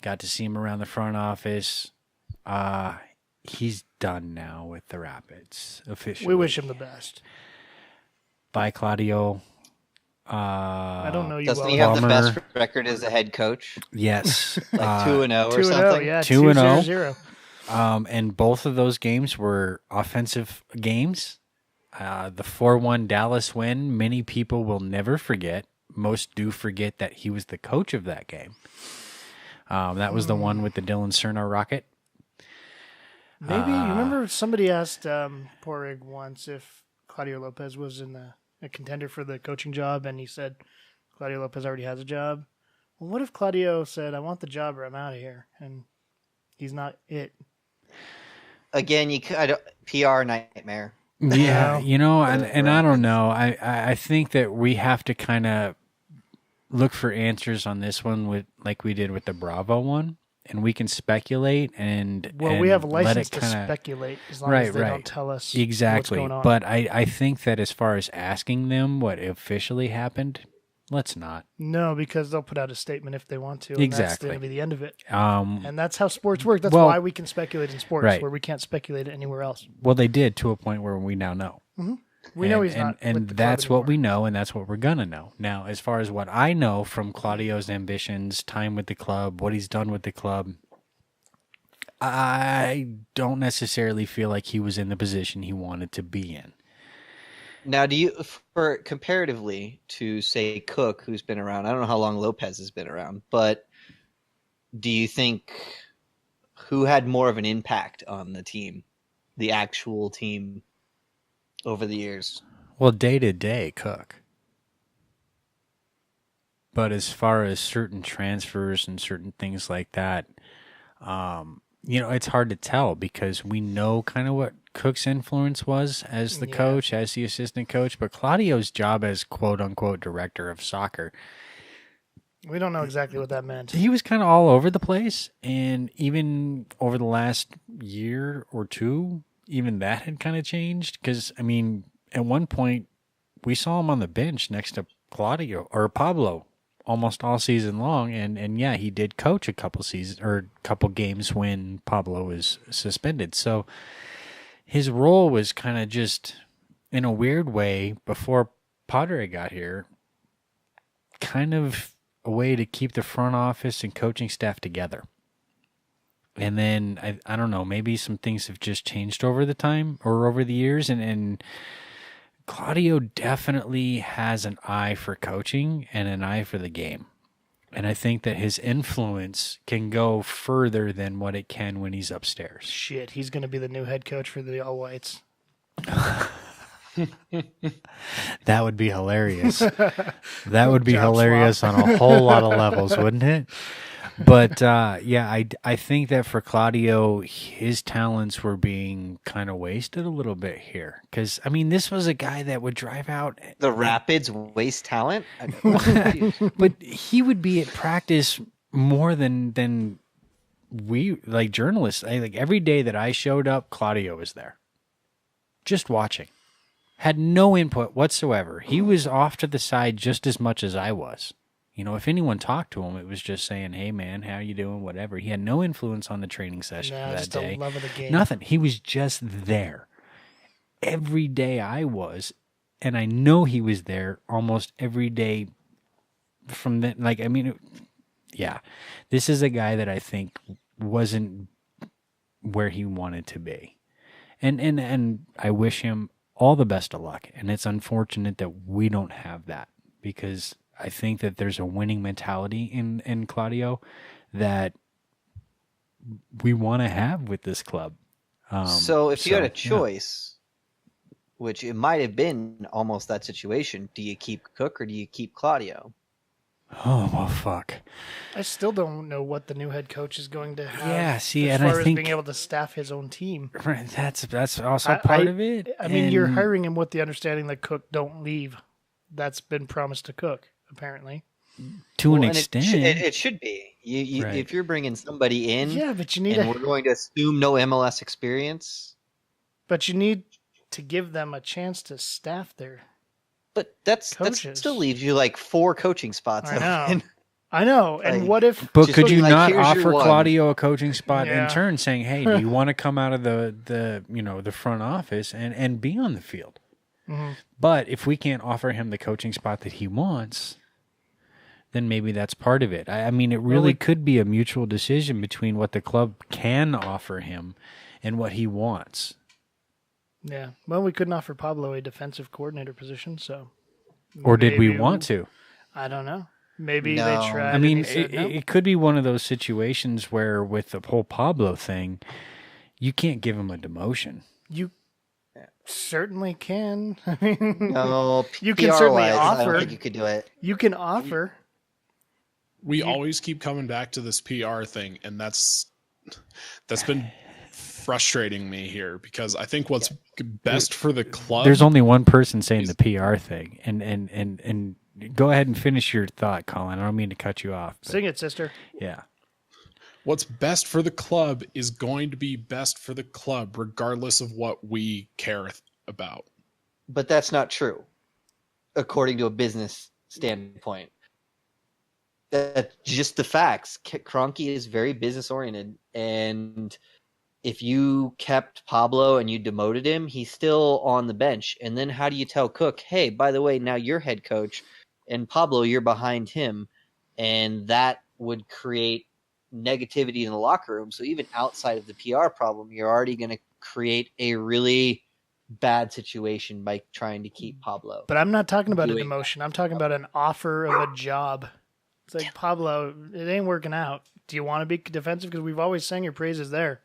Speaker 2: got to see him around the front office. He's done now with the Rapids officially.
Speaker 3: We wish him the best.
Speaker 2: Bye, Claudio.
Speaker 3: I don't know you
Speaker 5: doesn't
Speaker 3: well.
Speaker 5: he have the
Speaker 2: Bummer.
Speaker 5: best record as a head coach?
Speaker 2: Yes.
Speaker 5: Like 2-0 or
Speaker 3: 2-0,
Speaker 5: something?
Speaker 3: yeah.
Speaker 2: 2-0.
Speaker 3: 2-0.
Speaker 2: And both of those games were offensive games. The 4-1 Dallas win, many people will never forget. Most do forget that he was the coach of that game. That was the one with the Dylan Cerna rocket.
Speaker 3: Maybe you remember somebody asked Porig once if Claudio Lopez was in a contender for the coaching job, and he said Claudio Lopez already has a job. Well, what if Claudio said, "I want the job or I'm out of here," and he's not it?
Speaker 5: Again, PR nightmare.
Speaker 2: Yeah, and I don't know. I think that we have to kind of look for answers on this one with like we did with the Bravo one. And we can speculate and
Speaker 3: we have a
Speaker 2: let
Speaker 3: license
Speaker 2: it
Speaker 3: to
Speaker 2: kinda,
Speaker 3: speculate as long as they don't tell us
Speaker 2: exactly.
Speaker 3: what's going on.
Speaker 2: But I think that as far as asking them what officially happened, let's not.
Speaker 3: No, because they'll put out a statement if they want to. And
Speaker 2: Exactly.
Speaker 3: That's going to be the end of it.
Speaker 2: And
Speaker 3: And that's how sports work. That's why we can speculate in sports,
Speaker 2: right.
Speaker 3: where we can't speculate anywhere else.
Speaker 2: Well, they did to a point where we now know.
Speaker 3: Mm-hmm. We know he's not.
Speaker 2: And
Speaker 3: with the club
Speaker 2: that's what
Speaker 3: anymore.
Speaker 2: we know, and that's what we're going to know. Now, as far as what I know from Claudio's ambitions, time with the club, what he's done with the club, I don't necessarily feel like he was in the position he wanted to be in.
Speaker 5: Now, do you, for comparatively to say Cook, who's been around, I don't know how long Lopez has been around, but do you think who had more of an impact on the team, the actual team, over the years?
Speaker 2: Well, day to day, Cook. But as far as certain transfers and certain things like that, it's hard to tell because we know kind of what Cook's influence was as the coach, as the assistant coach, but Claudio's job as quote unquote director of soccer,
Speaker 3: we don't know exactly what that meant.
Speaker 2: he was kind of all over the place. And even over the last year or two, even that had kind of changed. Because, I mean, at one point, we saw him on the bench next to Claudio or Pablo almost all season long. And yeah, he did coach a couple games when Pablo was suspended. So his role was kind of just, in a weird way, before Padre got here, kind of a way to keep the front office and coaching staff together. And then, I don't know, maybe some things have just changed over the time or over the years. And Claudio definitely has an eye for coaching and an eye for the game. And I think that his influence can go further than what it can when he's upstairs.
Speaker 3: Shit, he's going to be the new head coach for the All Whites.
Speaker 2: That would be hilarious. That would be hilarious on a whole lot of levels, wouldn't it? But I think that for Claudio, his talents were being kind of wasted a little bit here. Because, I mean, this was a guy that would drive out.
Speaker 5: The Rapids waste talent?
Speaker 2: But he would be at practice more than we, like journalists. Like every day that I showed up, Claudio was there. Just watching. Had no input whatsoever. He was off to the side just as much as I was. If anyone talked to him, it was just saying, "Hey, man, how you doing?" Whatever. He had no influence on the training session for that
Speaker 3: just
Speaker 2: day.
Speaker 3: the love of the game.
Speaker 2: Nothing. He was just there. Every day I was, and I know he was there almost every day from that. Like, I mean, this is a guy that I think wasn't where he wanted to be, and I wish him all the best of luck. And it's unfortunate that we don't have that because I think that there's a winning mentality in Claudio that we want to have with this club.
Speaker 5: So if you had a choice, which it might have been almost that situation, do you keep Cook or do you keep Claudio?
Speaker 2: Oh, well, fuck.
Speaker 3: I still don't know what the new head coach is going to have.
Speaker 2: Yeah, see,
Speaker 3: as
Speaker 2: and
Speaker 3: far
Speaker 2: I
Speaker 3: as
Speaker 2: think
Speaker 3: being able to staff his own team.
Speaker 2: Right, that's also part of it.
Speaker 3: I mean, you're hiring him with the understanding that Cook don't leave. That's been promised to Cook, apparently.
Speaker 2: To an extent.
Speaker 5: It should be. You
Speaker 2: Right.
Speaker 5: If you're bringing somebody in,
Speaker 3: Yeah, but you need
Speaker 5: and we're going to assume no MLS experience.
Speaker 3: But you need to give them a chance to staff their.
Speaker 5: But that
Speaker 3: Coaches.
Speaker 5: still leaves you like 4 coaching spots.
Speaker 3: I know.
Speaker 5: open.
Speaker 3: I know. And
Speaker 5: Like-
Speaker 3: what if?
Speaker 2: But
Speaker 5: Just
Speaker 2: could you
Speaker 5: like,
Speaker 2: not
Speaker 5: here's your
Speaker 2: offer
Speaker 5: one.
Speaker 2: Claudio a coaching spot in
Speaker 3: Yeah.
Speaker 2: turn, saying, "Hey, do you want to come out of the front office and be on the field?"
Speaker 3: Mhm.
Speaker 2: But if we can't offer him the coaching spot that he wants, then maybe that's part of it. I mean, it really could be a mutual decision between what the club can offer him and what he wants.
Speaker 3: Yeah. Well, we couldn't offer Pablo a defensive coordinator position, so.
Speaker 2: Or did we
Speaker 3: maybe
Speaker 2: want to?
Speaker 3: I don't know. Maybe
Speaker 5: No.
Speaker 3: they tried.
Speaker 2: I mean,
Speaker 3: and he said, no.
Speaker 2: it could be one of those situations where with the whole Pablo thing, you can't give him a demotion.
Speaker 3: You certainly can. I mean,
Speaker 5: No,
Speaker 3: you can certainly
Speaker 5: PR-wise, I
Speaker 3: offer.
Speaker 5: don't think you could do it.
Speaker 3: You can offer.
Speaker 4: We always keep coming back to this PR thing, and that's been frustrating me here because I think what's best for the club.
Speaker 2: There's only one person saying the PR thing, and go ahead and finish your thought, Colin. I don't mean to cut you off. But
Speaker 3: Sing it, sister.
Speaker 2: yeah.
Speaker 4: What's best for the club is going to be best for the club, regardless of what we care about.
Speaker 5: But that's not true, according to a business standpoint. That's just the facts. Kroenke is very business oriented, and if you kept Pablo and you demoted him, he's still on the bench. And then how do you tell Cook, hey, by the way, now you're head coach, and Pablo, you're behind him, and that would create negativity in the locker room. So even outside of the PR problem, you're already going to create a really bad situation by trying to keep Pablo.
Speaker 3: But I'm not talking about a demotion. I'm talking about an offer of a job. It's like, Pablo, it ain't working out. Do you want to be defensive? Because we've always sang your praises there.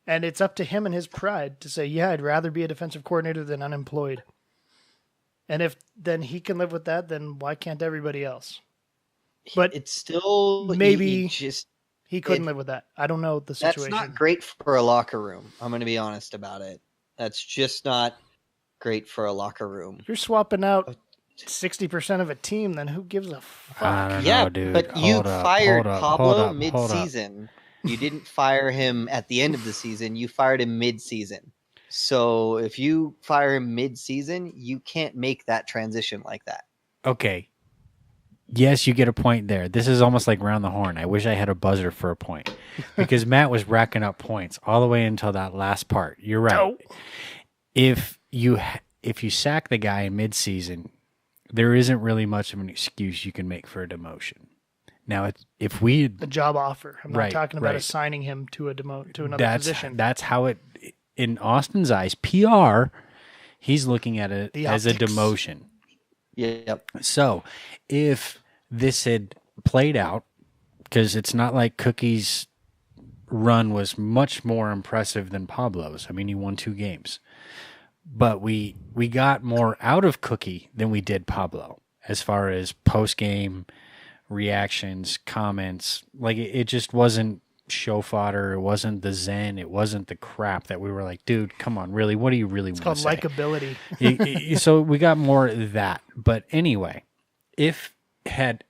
Speaker 3: And it's up to him and his pride to say, yeah, I'd rather be a defensive coordinator than unemployed. And if then he can live with that, then why can't everybody else? But
Speaker 5: it's still
Speaker 3: maybe
Speaker 5: he
Speaker 3: couldn't live with that. I don't know the situation.
Speaker 5: That's not great for a locker room. I'm going to be honest about it. That's just not great for a locker room.
Speaker 3: You're swapping out 60% of a team, then who gives a fuck?
Speaker 2: I don't
Speaker 5: Yeah,
Speaker 2: know, dude.
Speaker 5: but you fired
Speaker 2: hold
Speaker 5: Pablo
Speaker 2: up.
Speaker 5: mid-season. You didn't fire him at the end of the season. You fired him mid-season. So if you fire him mid-season, you can't make that transition like that.
Speaker 2: Okay. Yes, you get a point there. This is almost like round the horn. I wish I had a buzzer for a point because Matt was racking up points all the way until that last part. You're right.
Speaker 3: No.
Speaker 2: If you sack the guy in mid-season, there isn't really much of an excuse you can make for a demotion. Now, if we
Speaker 3: a job offer, I'm not
Speaker 2: Right,
Speaker 3: talking about
Speaker 2: right.
Speaker 3: assigning him to another position.
Speaker 2: That's how it, in Austin's eyes, PR, he's looking at it
Speaker 3: The
Speaker 2: as a
Speaker 3: optics.
Speaker 2: demotion.
Speaker 5: Yep.
Speaker 2: So if this had played out, because it's not like Cookie's run was much more impressive than Pablo's. I mean, he won 2 games. But we got more out of Cookie than we did Pablo as far as post-game reactions, comments. Like, it just wasn't show fodder. It wasn't the zen. It wasn't the crap that we were like, dude, come on, really? What do you really
Speaker 3: It's
Speaker 2: want
Speaker 3: called
Speaker 2: to say?
Speaker 3: likability.
Speaker 2: So we got more of that. But anyway, if had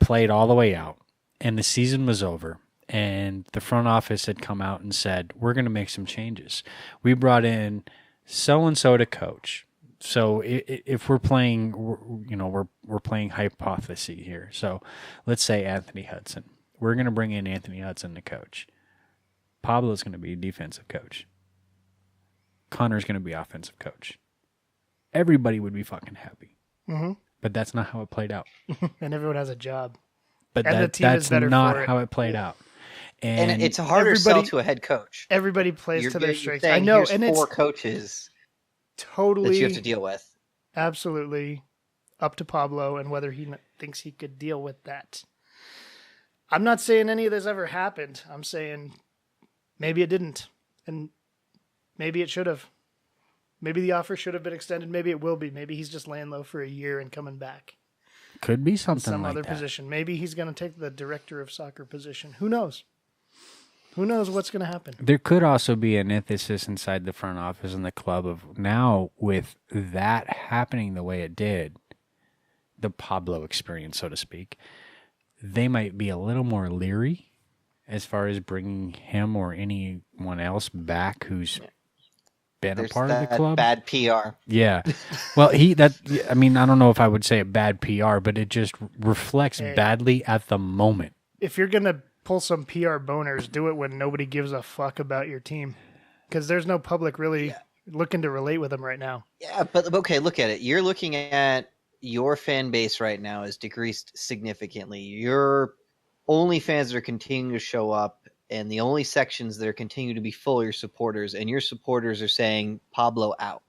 Speaker 2: played all the way out and the season was over and the front office had come out and said, we're going to make some changes. We brought in so-and-so to coach. So if we're playing, we're playing hypothesis here. So let's say Anthony Hudson. We're going to bring in Anthony Hudson to coach. Pablo's going to be defensive coach. Connor's going to be offensive coach. Everybody would be fucking happy.
Speaker 3: Mm-hmm.
Speaker 2: But that's not how it played out.
Speaker 3: And everyone has a job.
Speaker 2: But
Speaker 3: And the team is
Speaker 2: that's
Speaker 3: better
Speaker 2: not
Speaker 3: for it.
Speaker 2: how it played out.
Speaker 5: And it's a harder sell
Speaker 3: everybody-
Speaker 5: to a head coach.
Speaker 3: Everybody plays
Speaker 5: You're
Speaker 3: to their
Speaker 5: you're
Speaker 3: strengths.
Speaker 5: saying
Speaker 3: I know,
Speaker 5: here's
Speaker 3: and
Speaker 5: 4
Speaker 3: it's
Speaker 5: coaches that
Speaker 3: totally
Speaker 5: you have to deal with.
Speaker 3: absolutely up to Pablo and whether he thinks he could deal with that. I'm not saying any of this ever happened. I'm saying maybe it didn't, and maybe it should have. Maybe the offer should have been extended. Maybe it will be. Maybe he's just laying low for a year and coming back.
Speaker 2: Could be
Speaker 3: in
Speaker 2: something
Speaker 3: some
Speaker 2: like
Speaker 3: other
Speaker 2: that.
Speaker 3: position. Maybe he's going to take the director of soccer position. Who knows? Who knows what's going to happen?
Speaker 2: There could also be an emphasis inside the front office and the club of now with that happening the way it did, the Pablo experience, so to speak, they might be a little more leery as far as bringing him or anyone else back who's been
Speaker 5: There's
Speaker 2: a part of the club.
Speaker 5: bad PR.
Speaker 2: Yeah. Well, I don't know if I would say it bad PR, but it just reflects
Speaker 3: Hey.
Speaker 2: badly at the moment.
Speaker 3: If you're going to pull some PR boners, do it when nobody gives a fuck about your team. Because there's no public really looking to relate with them right now.
Speaker 5: Yeah, but okay, look at it. You're looking at your fan base right now is decreased significantly. Your only fans that are continuing to show up and the only sections that are continuing to be full are your supporters, and your supporters are saying Pablo out.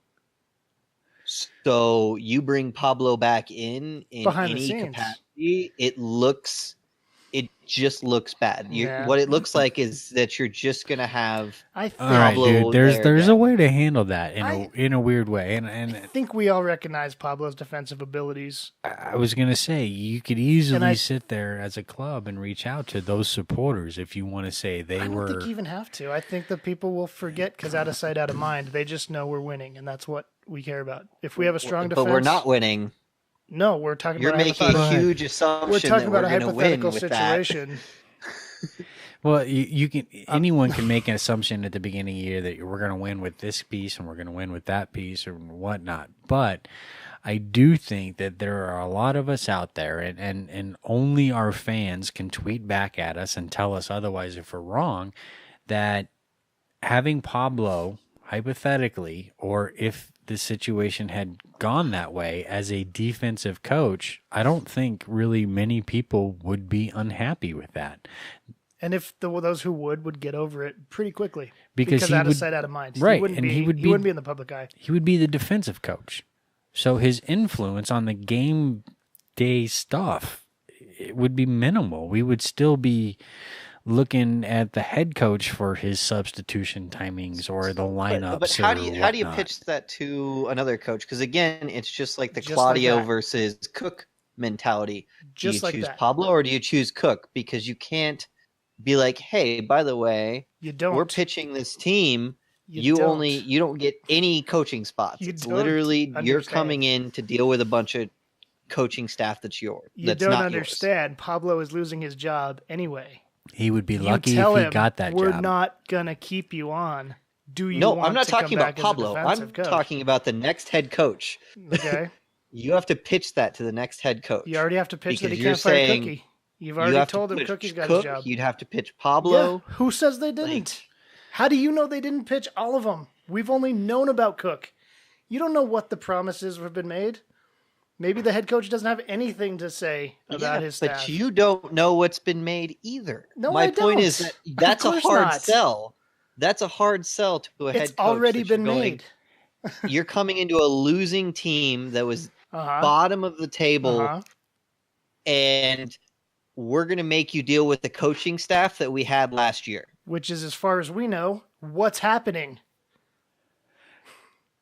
Speaker 5: So you bring Pablo back in
Speaker 3: Behind the
Speaker 5: any
Speaker 3: scenes.
Speaker 5: capacity. it just looks bad.
Speaker 3: Yeah.
Speaker 5: What it looks like is that you're just gonna have
Speaker 3: I think,
Speaker 2: All right,
Speaker 5: Pablo
Speaker 2: dude. There's a
Speaker 5: again.
Speaker 2: way to handle that
Speaker 3: I-
Speaker 2: in a weird way, and
Speaker 3: I think we all recognize Pablo's defensive abilities.
Speaker 2: I was gonna say you could easily
Speaker 3: I-
Speaker 2: sit there as a club and reach out to those supporters if you want to say they
Speaker 3: I don't
Speaker 2: were.
Speaker 3: think you even have to. I think that people will forget because out of sight, out of mind. They just know we're winning, and that's what we care about. If we have a strong defense,
Speaker 5: But we're not winning.
Speaker 3: No, we're talking
Speaker 5: You're
Speaker 3: about
Speaker 5: making
Speaker 3: hypothetical-
Speaker 5: a huge assumption
Speaker 3: We're talking
Speaker 5: that
Speaker 3: about
Speaker 5: we're
Speaker 3: a
Speaker 5: going to win
Speaker 3: hypothetical
Speaker 5: with that.
Speaker 3: situation.
Speaker 2: Well, you can. Anyone can make an assumption at the beginning of the year that we're going to win with this piece and we're going to win with that piece or whatnot. But I do think that there are a lot of us out there, and only our fans can tweet back at us and tell us otherwise if we're wrong, that having Pablo, hypothetically, or if the situation had gone that way as a defensive coach, I don't think really many people would be unhappy with that.
Speaker 3: And if those who would get over it pretty quickly
Speaker 2: Because he
Speaker 3: out of
Speaker 2: would-
Speaker 3: sight, out of mind.
Speaker 2: right,
Speaker 3: He wouldn't
Speaker 2: and
Speaker 3: be,
Speaker 2: he would be-
Speaker 3: wouldn't be in the public eye.
Speaker 2: He would be the defensive coach. So his influence on the game day stuff, it would be minimal. We would still be looking at the head coach for his substitution timings or the lineups.
Speaker 5: But how do you
Speaker 2: whatnot.
Speaker 5: pitch that to another coach? Because again, it's just like the
Speaker 3: Just like
Speaker 5: Claudio
Speaker 3: that.
Speaker 5: versus Cook mentality. Do
Speaker 3: Just
Speaker 5: you
Speaker 3: like
Speaker 5: choose
Speaker 3: that.
Speaker 5: Pablo or do you choose Cook? Because you can't be like, hey, by the way,
Speaker 3: You don't.
Speaker 5: we're pitching this team.
Speaker 3: You
Speaker 5: You don't get any coaching spots.
Speaker 3: You
Speaker 5: It's
Speaker 3: don't
Speaker 5: literally you're
Speaker 3: understand.
Speaker 5: coming in to deal with a bunch of coaching staff that's yours.
Speaker 3: You
Speaker 5: That's
Speaker 3: don't
Speaker 5: not
Speaker 3: understand. Pablo is losing his job anyway.
Speaker 2: He would be
Speaker 3: You
Speaker 2: lucky
Speaker 3: tell
Speaker 2: if he
Speaker 3: him,
Speaker 2: got that
Speaker 3: we're
Speaker 2: job.
Speaker 3: not gonna keep you on. Do you?
Speaker 5: No,
Speaker 3: want
Speaker 5: I'm not
Speaker 3: to come
Speaker 5: talking about
Speaker 3: back as a
Speaker 5: Pablo. I'm
Speaker 3: defensive coach?
Speaker 5: talking about the next head coach.
Speaker 3: Okay.
Speaker 5: You have to pitch that to the next head coach.
Speaker 3: You already have to pitch that he
Speaker 5: Because you're
Speaker 3: can't fire
Speaker 5: saying
Speaker 3: Cookie. You've
Speaker 5: You
Speaker 3: already
Speaker 5: have to
Speaker 3: told him
Speaker 5: pitch
Speaker 3: Cookie's got
Speaker 5: Cook,
Speaker 3: his job.
Speaker 5: You'd have to pitch Pablo.
Speaker 3: Yeah. Who says they didn't? How do you know they didn't pitch all of them? We've only known about Cook. You don't know what the promises have been made. Maybe the head coach doesn't have anything to say about his staff.
Speaker 5: But you don't know what's been made either.
Speaker 3: No,
Speaker 5: My
Speaker 3: I
Speaker 5: point
Speaker 3: don't.
Speaker 5: is that that's a
Speaker 3: course
Speaker 5: hard
Speaker 3: not.
Speaker 5: sell. That's a hard sell to a head
Speaker 3: It's
Speaker 5: coach.
Speaker 3: already
Speaker 5: that you're
Speaker 3: been
Speaker 5: going-
Speaker 3: made.
Speaker 5: You're coming into a losing team that was
Speaker 3: Uh-huh.
Speaker 5: bottom of the table,
Speaker 3: Uh-huh.
Speaker 5: and we're going to make you deal with the coaching staff that we had last year.
Speaker 3: Which is, as far as we know, what's happening.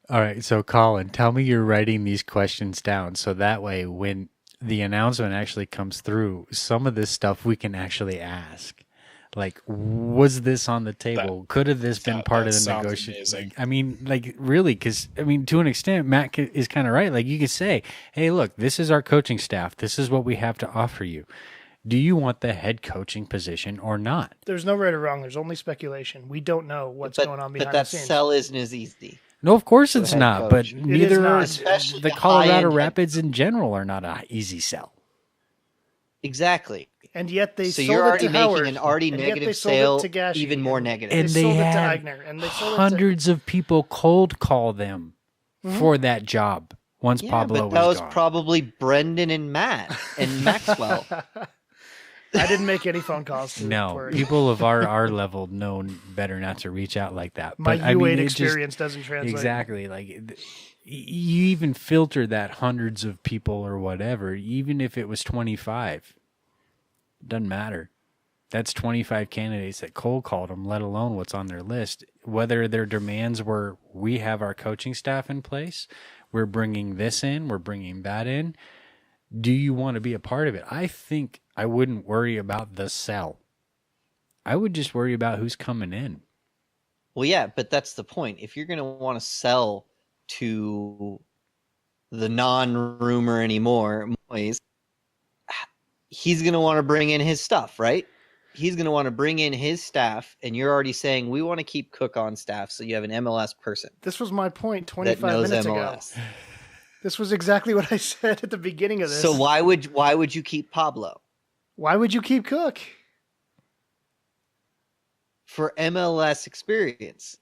Speaker 2: All right, so Colin, tell me you're writing these questions down so that way when the announcement actually comes through, some of this stuff we can actually ask. Like, was this on the table? Could have this been part of the
Speaker 4: sounds
Speaker 2: negotiation?
Speaker 4: amazing.
Speaker 2: I mean, like, really, because, I mean, to an extent, Matt is kind of right. Like, you could say, hey, look, this is our coaching staff. This is what we have to offer you. Do you want the head coaching position or not?
Speaker 3: There's no right or wrong. There's only speculation. We don't know what's going on behind
Speaker 5: but that
Speaker 3: the scenes.
Speaker 5: sell isn't as easy.
Speaker 2: No, of course it's
Speaker 5: head
Speaker 2: not, but
Speaker 5: coach.
Speaker 2: neither
Speaker 3: not.
Speaker 2: are
Speaker 5: Especially
Speaker 2: the
Speaker 5: the
Speaker 2: Colorado
Speaker 5: high-end head-
Speaker 2: Rapids in general are not an easy sell.
Speaker 5: Exactly.
Speaker 3: And yet they
Speaker 5: So
Speaker 3: sold
Speaker 5: you're
Speaker 3: it
Speaker 5: already
Speaker 3: to
Speaker 5: making
Speaker 3: Howard,
Speaker 5: an already
Speaker 3: and yet they
Speaker 5: negative
Speaker 3: sold
Speaker 5: sale
Speaker 3: it to Gashi,
Speaker 5: even more negative.
Speaker 2: And
Speaker 3: they
Speaker 2: they
Speaker 3: sold it to
Speaker 2: had
Speaker 3: Eigner, and they sold
Speaker 2: hundreds of people cold call them for that job once
Speaker 5: Yeah,
Speaker 2: Pablo
Speaker 5: but that was
Speaker 2: gone.
Speaker 5: probably Brendan and Matt and Maxwell.
Speaker 3: it to. I didn't make any phone calls to
Speaker 2: No,
Speaker 3: Torrey.
Speaker 2: people of our level know better not to reach out like that.
Speaker 3: My
Speaker 2: But I
Speaker 3: U8
Speaker 2: mean, it just-
Speaker 3: experience doesn't translate.
Speaker 2: exactly. Like, you even filter that hundreds of people or whatever, even if it was 25, doesn't matter. That's 25 candidates that cold called them, let alone what's on their list. Whether their demands were, we have our coaching staff in place, we're bringing this in, we're bringing that in. Do you want to be a part of it? I think I wouldn't worry about the sell. I would just worry about who's coming in.
Speaker 5: Well, yeah, but that's the point. If you're going to want to sell to the non-rumor anymore, Moyes, he's going to want to bring in his stuff, right? He's going to want to bring in his staff, and you're already saying we want to keep Cook on staff, so you have an MLS person
Speaker 3: This was my point
Speaker 5: that
Speaker 3: 25
Speaker 5: knows
Speaker 3: minutes ago.
Speaker 5: MLS.
Speaker 3: This was exactly what I said at the beginning of this.
Speaker 5: So why would you keep Pablo?
Speaker 3: Why would you keep Cook?
Speaker 5: For MLS experience.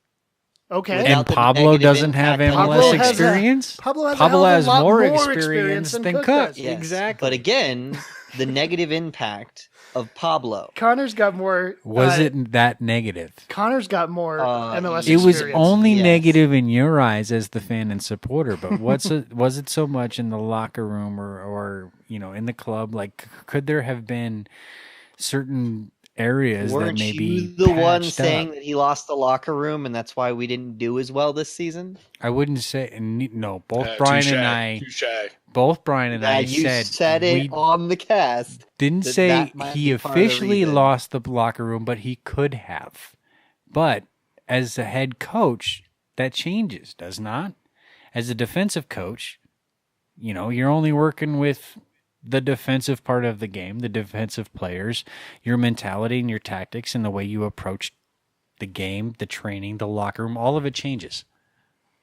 Speaker 3: Okay.
Speaker 5: Without
Speaker 2: And
Speaker 5: the
Speaker 2: Pablo
Speaker 5: negative
Speaker 2: doesn't have
Speaker 5: impact on
Speaker 2: MLS
Speaker 3: Pablo has a-
Speaker 2: experience?
Speaker 3: Pablo has,
Speaker 2: Pablo
Speaker 3: a hell of
Speaker 2: has
Speaker 3: a lot
Speaker 2: more
Speaker 3: experience
Speaker 2: experience than
Speaker 3: Cook
Speaker 2: Cook.
Speaker 3: does.
Speaker 5: Yes.
Speaker 2: Exactly.
Speaker 5: But again, the negative impact of Pablo.
Speaker 3: Connor's got more.
Speaker 2: Was it that negative?
Speaker 3: Connor's got more MLS
Speaker 2: It was
Speaker 3: experience.
Speaker 2: only
Speaker 5: Yes.
Speaker 2: negative in your eyes as the fan and supporter, but was it so much in the locker room or in the club? Like, could there have been certain areas
Speaker 5: Weren't
Speaker 2: that maybe
Speaker 5: you the one
Speaker 2: patched
Speaker 5: saying
Speaker 2: up?
Speaker 5: that he lost the locker room and that's why we didn't do as well this season?
Speaker 2: I wouldn't say no. Both Brian and I,
Speaker 5: You said
Speaker 2: we
Speaker 5: it on the cast.
Speaker 2: didn't
Speaker 5: that
Speaker 2: say
Speaker 5: that might
Speaker 2: he
Speaker 5: be part of the
Speaker 2: officially
Speaker 5: reason.
Speaker 2: lost the locker room, but he could have. But as a head coach, that changes, does not? As a defensive coach, you're only working with the defensive part of the game, the defensive players, your mentality and your tactics and the way you approach the game, the training, the locker room, all of it changes.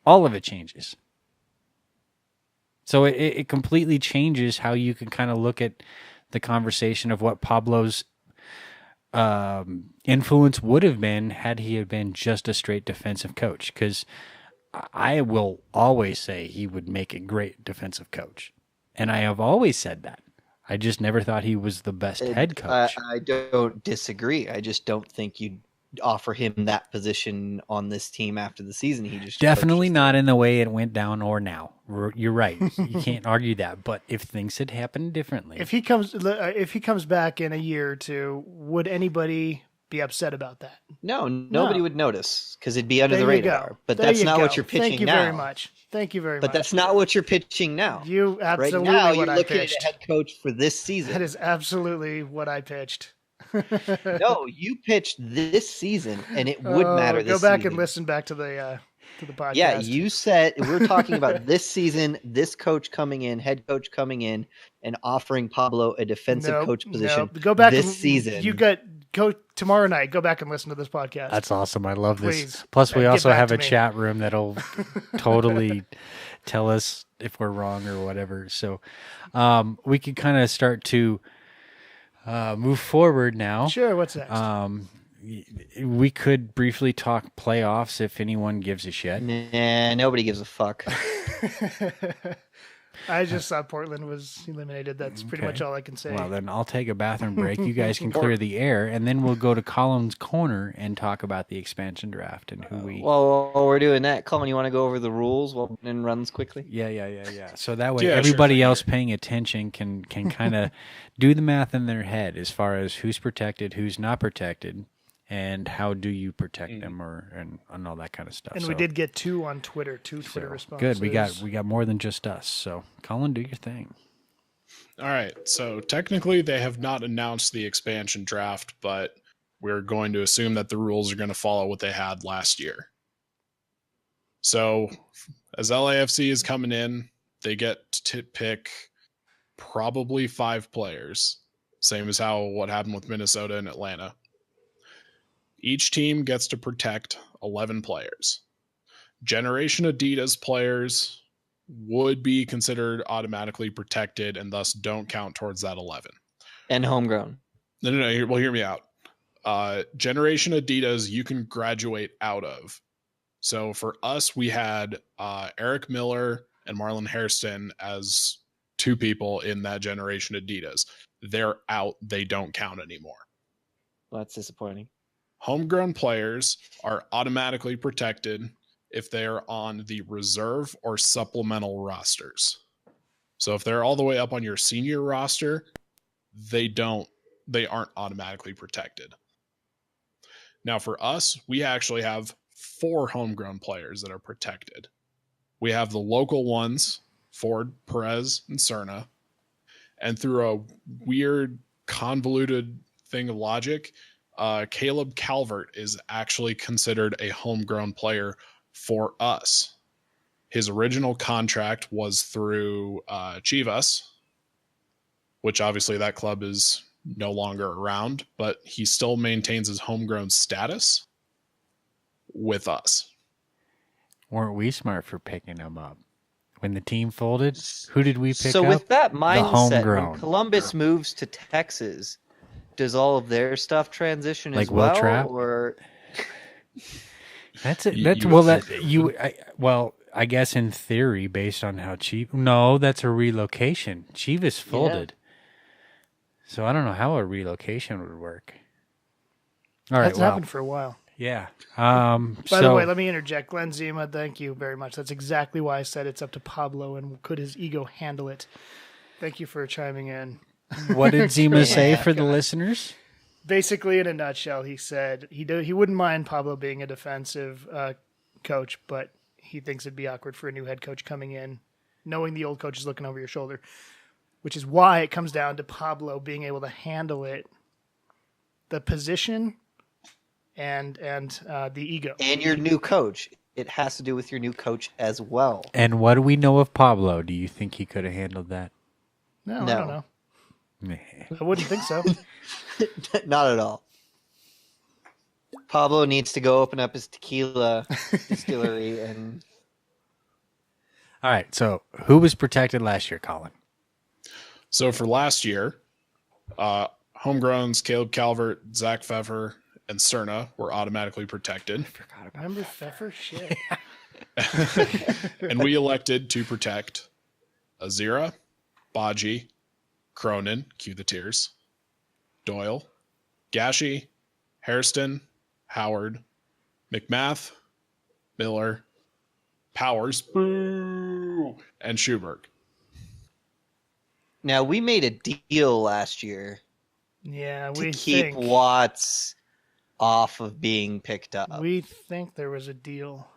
Speaker 2: All of it changes. So it completely changes how you can kind of look at the conversation of what Pablo's influence would have been had he had been just a straight defensive coach. Because I will always say he would make a great defensive coach. And I have always said that. I just never thought he was the best head coach.
Speaker 5: I don't disagree. I just don't think you'd offer him that position on this team after the season. He just
Speaker 2: Definitely
Speaker 5: coached
Speaker 2: not in the way it went down or now. You're right. You can't argue that. But if things had happened differently,
Speaker 3: If he comes back in a year or two, would anybody be upset about that?
Speaker 5: No, nobody would notice because it'd be under
Speaker 3: There
Speaker 5: the
Speaker 3: you go.
Speaker 5: radar. But
Speaker 3: There
Speaker 5: that's
Speaker 3: you
Speaker 5: not
Speaker 3: go.
Speaker 5: what you're pitching
Speaker 3: Thank you
Speaker 5: now.
Speaker 3: very much. Thank you very much.
Speaker 5: But that's not what you're pitching now.
Speaker 3: You
Speaker 5: Right
Speaker 3: absolutely
Speaker 5: now, you're
Speaker 3: what I
Speaker 5: looking
Speaker 3: pitched.
Speaker 5: at a head coach for this season.
Speaker 3: That is absolutely what I pitched.
Speaker 5: No, you pitched this season, and it would matter this
Speaker 3: Go back
Speaker 5: season.
Speaker 3: and listen back to the podcast.
Speaker 5: Yeah, you said we're talking about this season, this coach coming in, head coach coming in, and offering Pablo a defensive coach position
Speaker 3: Go back
Speaker 5: this
Speaker 3: and,
Speaker 5: season.
Speaker 3: Go tomorrow night. Go back and listen to this podcast.
Speaker 2: that's awesome. I love this.
Speaker 3: Please.
Speaker 2: Plus, we
Speaker 3: Get
Speaker 2: also
Speaker 3: back
Speaker 2: have
Speaker 3: to
Speaker 2: a
Speaker 3: me.
Speaker 2: chat room that'll totally tell us if we're wrong or whatever. So we could kind of start to move forward now.
Speaker 3: Sure. What's next?
Speaker 2: We could briefly talk playoffs if anyone gives a shit.
Speaker 5: Nah, nobody gives a fuck.
Speaker 3: I just saw Portland was eliminated. That's pretty
Speaker 2: Okay.
Speaker 3: much all I can say.
Speaker 2: Well, then I'll take a bathroom break. You guys can clear the air, and then we'll go to Colin's Corner and talk about the expansion draft and who we.
Speaker 5: Well, while we're doing that, Colin, you want to go over the rules while Ben runs quickly?
Speaker 2: Yeah. So that way,
Speaker 4: Yeah, sure,
Speaker 2: everybody
Speaker 4: sure.
Speaker 2: else paying attention can kind of do the math in their head as far as who's protected, who's not protected, and how do you protect them, and all that kind of stuff.
Speaker 3: and
Speaker 2: so,
Speaker 3: we did get two on Twitter, two Twitter responses.
Speaker 2: good. We got more than just us. So, Colin, do your thing.
Speaker 4: All right. So technically, they have not announced the expansion draft, but we're going to assume that the rules are going to follow what they had last year. So as LAFC is coming in, they get to pick probably 5 players, same as what happened with Minnesota and Atlanta. Each team gets to protect 11 players. Generation Adidas players would be considered automatically protected and thus don't count towards that 11.
Speaker 5: And homegrown.
Speaker 4: No. Well, hear me out. Generation Adidas, you can graduate out of. So for us, we had Eric Miller and Marlon Hairston as 2 people in that Generation Adidas. They're out. They don't count anymore.
Speaker 5: Well, that's disappointing.
Speaker 4: Homegrown players are automatically protected if they are on the reserve or supplemental rosters. So if they're all the way up on your senior roster, they aren't automatically protected. Now for us, we actually have 4 homegrown players that are protected. We have the local ones, Ford, Perez, and Cerna. And through a weird, convoluted thing of logic, Caleb Calvert is actually considered a homegrown player for us. His original contract was through Chivas, which obviously that club is no longer around, but he still maintains his homegrown status with us.
Speaker 2: Weren't we smart for picking him up? When the team folded, who did we pick
Speaker 5: So
Speaker 2: up?
Speaker 5: with that mindset,
Speaker 2: homegrown.
Speaker 5: when Columbus moves to Texas, does all of their stuff transition
Speaker 2: Like
Speaker 5: as
Speaker 2: Will
Speaker 5: well?
Speaker 2: Trapp?
Speaker 5: Or
Speaker 2: That's it.
Speaker 4: You-
Speaker 2: That's
Speaker 4: you
Speaker 2: well.
Speaker 4: would
Speaker 2: That
Speaker 4: think
Speaker 2: you. I guess in theory, based on how cheap. No, that's a relocation. Chivas folded. So I don't know how a relocation would work. All right,
Speaker 3: That's happened for a while.
Speaker 2: yeah.
Speaker 3: By the way, let me interject. Glenn Zima, thank you very much. That's exactly why I said it's up to Pablo and could his ego handle it. Thank you for chiming in.
Speaker 2: what did Zima say for the listeners?
Speaker 3: Basically, in a nutshell, he said he wouldn't mind Pablo being a defensive coach, but he thinks it'd be awkward for a new head coach coming in, knowing the old coach is looking over your shoulder, which is why it comes down to Pablo being able to handle it, the position, and the ego.
Speaker 5: And your new coach. It has to do with your new coach as well.
Speaker 2: And what do we know of Pablo? Do you think he could have handled that?
Speaker 3: No, I
Speaker 5: No.
Speaker 3: don't know.
Speaker 2: Meh.
Speaker 3: I wouldn't think so.
Speaker 5: Not at all. Pablo needs to go open up his tequila distillery and
Speaker 2: All right. So who was protected last year, Colin?
Speaker 4: So for last year, homegrowns Caleb Calvert, Zach Pfeffer, and Cerna were automatically protected.
Speaker 3: Remember Pfeffer? Shit.
Speaker 4: And we elected to protect Azira, Baji, Cronin, cue the tears, Doyle, Gashi, Hairston, Howard, McMath, Miller, Powers, boo, and Schuberg.
Speaker 5: now we made a deal last year
Speaker 3: Yeah,
Speaker 5: to
Speaker 3: we
Speaker 5: keep
Speaker 3: think.
Speaker 5: Watts off of being picked up.
Speaker 3: We think there was a deal.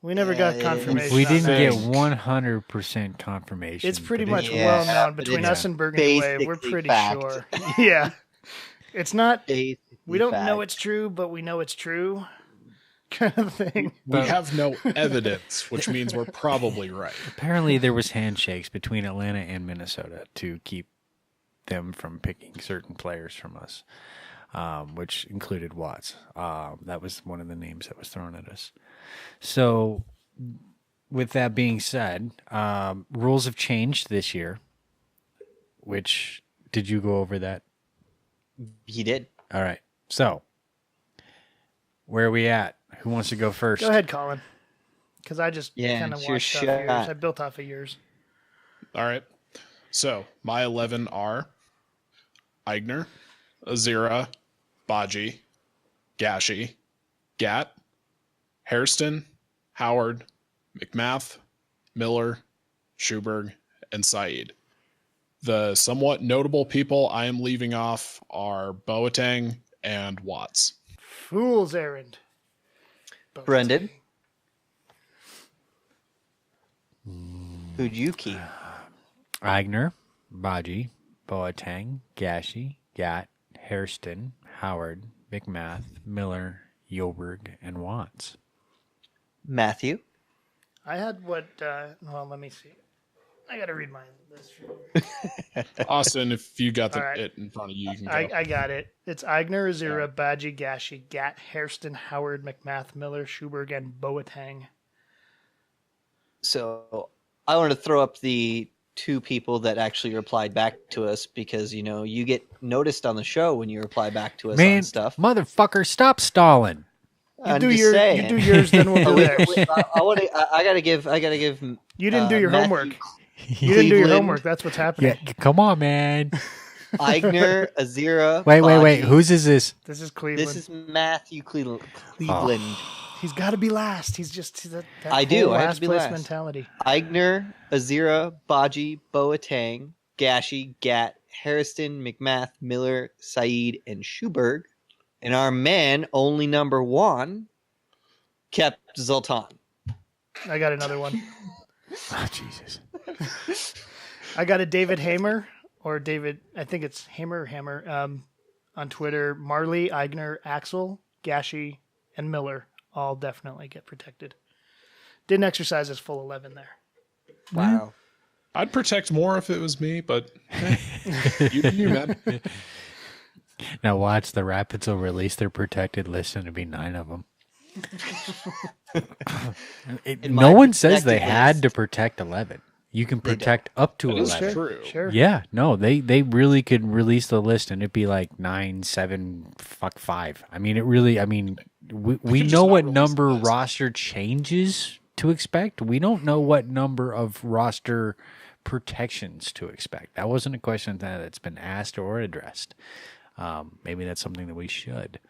Speaker 3: We never got
Speaker 5: Yeah,
Speaker 3: confirmation.
Speaker 2: We
Speaker 3: on
Speaker 2: didn't
Speaker 3: that.
Speaker 2: get 100% confirmation.
Speaker 3: It's pretty
Speaker 2: but
Speaker 3: much
Speaker 5: Yeah,
Speaker 3: well known
Speaker 5: but
Speaker 3: between
Speaker 5: it's
Speaker 3: us and Burgundy Way. We're
Speaker 5: basically
Speaker 3: pretty
Speaker 5: fact.
Speaker 3: sure. Yeah. It's not,
Speaker 5: Basically
Speaker 3: we don't know
Speaker 5: fact.
Speaker 3: it's true, but we know it's true kind of thing.
Speaker 4: We have no evidence, which means we're probably right.
Speaker 2: Apparently, there was handshakes between Atlanta and Minnesota to keep them from picking certain players from us, which included Watts. That was one of the names that was thrown at us. So, with that being said, rules have changed this year. Which did you go over that?
Speaker 5: He did.
Speaker 2: All right. So, where are we at? Who wants to go first?
Speaker 3: Go ahead, Colin. Because I just
Speaker 5: Yeah,
Speaker 3: kind of
Speaker 5: it's your
Speaker 3: watched off yours.
Speaker 5: shot.
Speaker 3: I built off of yours.
Speaker 4: All right. So my 11 are Eigner, Azira, Baji, Gashi, Gat, Hairston, Howard, McMath, Miller, Schuberg, and Saeed. The somewhat notable people I am leaving off are Boateng and Watts.
Speaker 3: Fool's errand.
Speaker 5: Brendan. Who'd you keep?
Speaker 2: Eigner, Baji, Boateng, Gashi, Gat, Hairston, Howard, McMath, Miller, Yoberg, and Watts.
Speaker 5: Matthew.
Speaker 3: I had what, well, let me see. I got to read my list.
Speaker 4: Austin, if you got
Speaker 3: All right.
Speaker 4: it in front of you, you can go.
Speaker 3: I got it. It's Eigner, Azira, Baji, Gashi, Gat, Hairston, Howard, McMath, Miller, Schuberg, and Boateng.
Speaker 5: So I wanted to throw up the two people that actually replied back to us because, you know, you get noticed on the show when you reply back to us
Speaker 2: Man,
Speaker 5: on stuff.
Speaker 2: motherfucker, stop stalling.
Speaker 5: I'm
Speaker 3: You
Speaker 5: just saying.
Speaker 3: do yours, then we'll do theirs.
Speaker 5: I gotta give.
Speaker 3: You didn't do your
Speaker 5: Matthew
Speaker 3: homework. You didn't do your
Speaker 5: Cleveland.
Speaker 3: homework. That's what's happening.
Speaker 2: Yeah, come on, man.
Speaker 5: Eigner, Azira.
Speaker 2: Wait.
Speaker 5: Baji.
Speaker 2: Whose is this?
Speaker 3: This is Cleveland.
Speaker 5: This is Matthew Cleveland.
Speaker 3: He's got to be last. He's that
Speaker 5: I do.
Speaker 3: whole
Speaker 5: I have
Speaker 3: last
Speaker 5: to be
Speaker 3: place
Speaker 5: last.
Speaker 3: mentality.
Speaker 5: Eigner, Azira, Baji, Boateng, Gashi, Gat, Hairston, McMath, Miller, Saeed, and Schuberg. And our man, only number one, kept Zoltan.
Speaker 3: I got another one.
Speaker 2: Oh, Jesus.
Speaker 3: I got a David Hamer or David. I think it's Hamer or Hammer on Twitter. Marley, Eigner, Axel, Gashi, and Miller all definitely get protected. Didn't exercise his full 11 there.
Speaker 5: Wow.
Speaker 4: I'd protect more if it was me, but you do you, man.
Speaker 2: Now watch, the Rapids will release their protected list and it'll be 9 of them.
Speaker 5: In
Speaker 2: No
Speaker 5: my
Speaker 2: one says they
Speaker 5: protected
Speaker 2: had
Speaker 5: list-
Speaker 2: to protect 11. You can
Speaker 5: They don't.
Speaker 2: protect up to
Speaker 4: That is
Speaker 2: 11.
Speaker 4: true.
Speaker 3: Sure.
Speaker 2: Yeah, no, they really could release the list and it'd be like 9, 7, 5. I mean, we
Speaker 4: could just
Speaker 2: know
Speaker 4: not
Speaker 2: what
Speaker 4: release the
Speaker 2: number
Speaker 4: list.
Speaker 2: roster changes to expect. We don't know what number of roster protections to expect? That wasn't a question that's been asked or addressed. Maybe that's something that we should.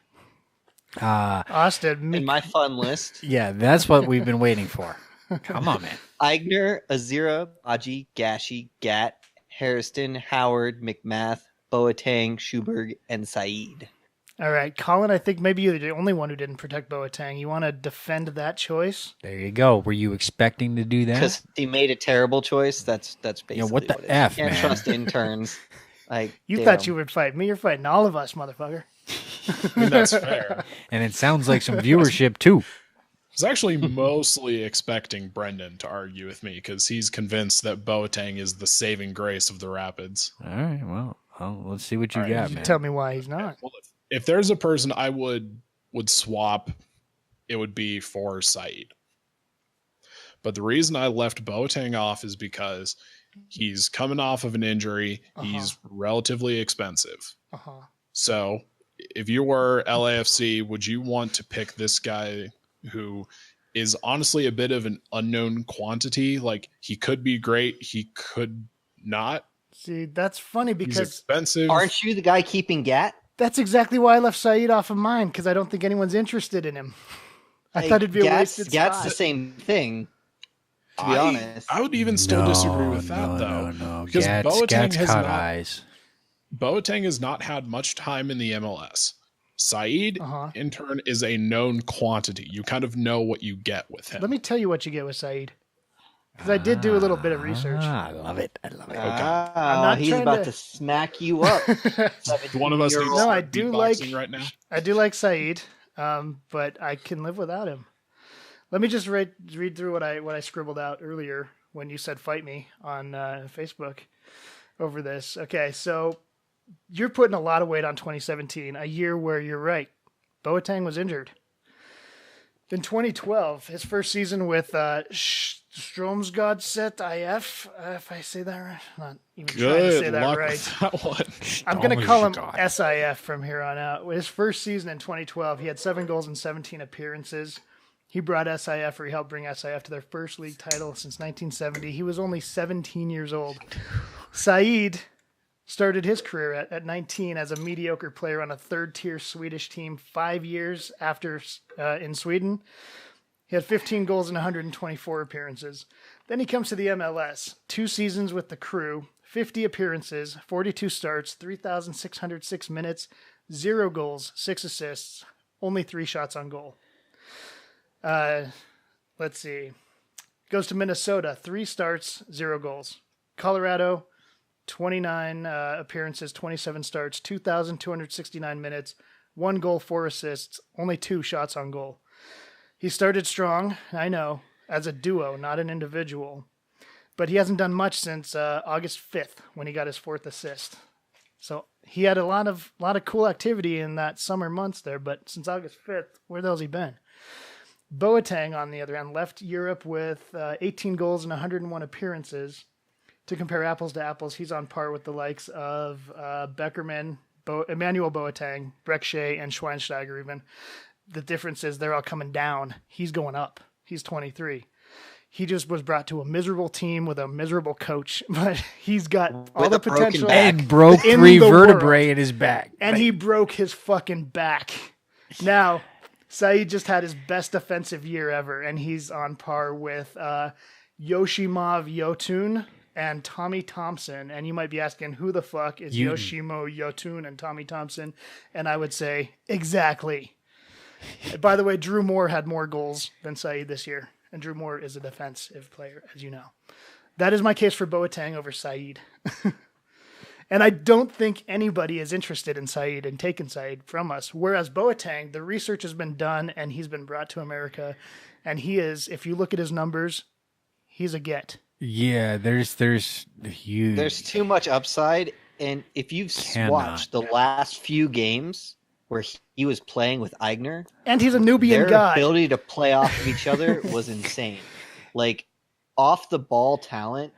Speaker 3: Austin,
Speaker 5: In my fun list,
Speaker 2: Yeah, that's what we've been waiting for. Come on, man.
Speaker 5: Eigner, Azira, Baji, Gashi, Gat, Harrison, Howard, McMath, Boateng, Schuberg, and Saeed.
Speaker 3: all right, Colin, I think maybe you're the only one who didn't protect Boateng. You want to defend that choice?
Speaker 2: There you go. Were you expecting to do that?
Speaker 5: Because he made a terrible choice. That's basically
Speaker 2: what the
Speaker 5: it is.
Speaker 2: F,
Speaker 5: You can't
Speaker 2: man?
Speaker 5: trust interns. Like
Speaker 3: You
Speaker 5: damn.
Speaker 3: thought you would fight me. You're fighting all of us, motherfucker.
Speaker 4: I mean, that's fair.
Speaker 2: And it sounds like some viewership too.
Speaker 4: I was actually mostly expecting Brendan to argue with me because he's convinced that Boateng is the saving grace of the Rapids.
Speaker 2: All right, well, let's see what you
Speaker 3: All right,
Speaker 2: got,
Speaker 3: you
Speaker 2: man.
Speaker 3: tell me why he's not.
Speaker 4: Well, if there's a person I would swap, it would be for Saeed. But the reason I left Boateng off is because he's coming off of an injury. He's relatively expensive. So if you were LAFC, would you want to pick this guy who is honestly a bit of an unknown quantity? Like, he could be great, he could not.
Speaker 3: See, that's funny
Speaker 4: He's
Speaker 3: because
Speaker 4: expensive.
Speaker 5: Aren't you the guy keeping Gat?
Speaker 3: that's exactly why I left Saeed off of mine, because I don't think anyone's interested in him. I
Speaker 5: Like,
Speaker 3: thought it'd be a
Speaker 5: Gat's,
Speaker 3: wasted
Speaker 5: Gat's
Speaker 3: spot.
Speaker 5: the same thing. To be honest,
Speaker 4: I would even still disagree with that, though.
Speaker 2: No.
Speaker 4: Because
Speaker 2: Gat's caught eyes.
Speaker 4: Boateng has not had much time in the MLS. Saeed, in turn, is a known quantity. You kind of know what you get with him.
Speaker 3: Let me tell you what you get with Saeed. Because I did do a little bit of research.
Speaker 2: I love it.
Speaker 3: I'm
Speaker 5: Ah,
Speaker 3: not
Speaker 5: he's
Speaker 3: trying
Speaker 5: about
Speaker 3: to-
Speaker 5: to smack you up.
Speaker 4: One of us needs to
Speaker 3: No, I
Speaker 4: start
Speaker 3: do
Speaker 4: beatboxing
Speaker 3: like-
Speaker 4: right now.
Speaker 3: I do like Saeed, but I can live without him. Let me just read through what I scribbled out earlier when you said fight me on Facebook over this. Okay, so you're putting a lot of weight on 2017, a year where you're right. Boateng was injured. In 2012, his first season with Stromsgodset IF, if I say that right, I'm not even trying to say
Speaker 4: Good
Speaker 3: that
Speaker 4: luck
Speaker 3: right.
Speaker 4: with that one.
Speaker 3: I'm going to call him SIF from here on out. His first season in 2012, he had 7 goals and 17 appearances. He brought SIF, or he helped bring SIF to their first league title since 1970. He was only 17 years old. Saeed started his career at 19 as a mediocre player on a third-tier Swedish team 5 years after in Sweden. He had 15 goals and 124 appearances. Then he comes to the MLS. 2 seasons with the Crew, 50 appearances, 42 starts, 3,606 minutes, 0 goals, 6 assists, only 3 shots on goal. Let's see. Goes to Minnesota, 3 starts, 0 goals. Colorado, 29 appearances, 27 starts, 2,269 minutes, 1 goal, 4 assists, only 2 shots on goal. He started strong, I know, as a duo, not an individual. But he hasn't done much since August 5th when he got his 4th assist. So he had a lot of cool activity in that summer months there, but since August 5th, where the hell's he been? Boateng, on the other hand, left Europe with 18 goals and 101 appearances. To compare apples to apples, he's on par with the likes of Beckerman, Emmanuel Boateng, Breck Shea, and Schweinsteiger even. The difference is they're all coming down. He's going up. He's 23. He just was brought to a miserable team with a miserable coach, but he's got all the potential.
Speaker 2: And broke
Speaker 3: in
Speaker 2: 3
Speaker 3: the
Speaker 2: vertebrae
Speaker 3: world.
Speaker 2: in his back.
Speaker 3: And he broke his fucking back. Now, Saeed just had his best defensive year ever, and he's on par with Yoshimov Yotun and Tommy Thompson. And you might be asking, who the fuck is Yoshimo Yotun and Tommy Thompson? And I would say, exactly. By the way, Drew Moore had more goals than Saeed this year. And Drew Moore is a defensive player, as you know. That is my case for Boateng over Saeed. And I don't think anybody is interested in Saeed and taking Saeed from us. Whereas Boateng, the research has been done and he's been brought to America. And he is, if you look at his numbers, he's a get.
Speaker 2: Yeah, there's huge.
Speaker 5: There's too much upside, and if you've watched the last few games where he was playing with Eigner,
Speaker 3: and he's a Nubian
Speaker 5: their
Speaker 3: guy.
Speaker 5: ability to play off of each other was insane. Like off the ball talent,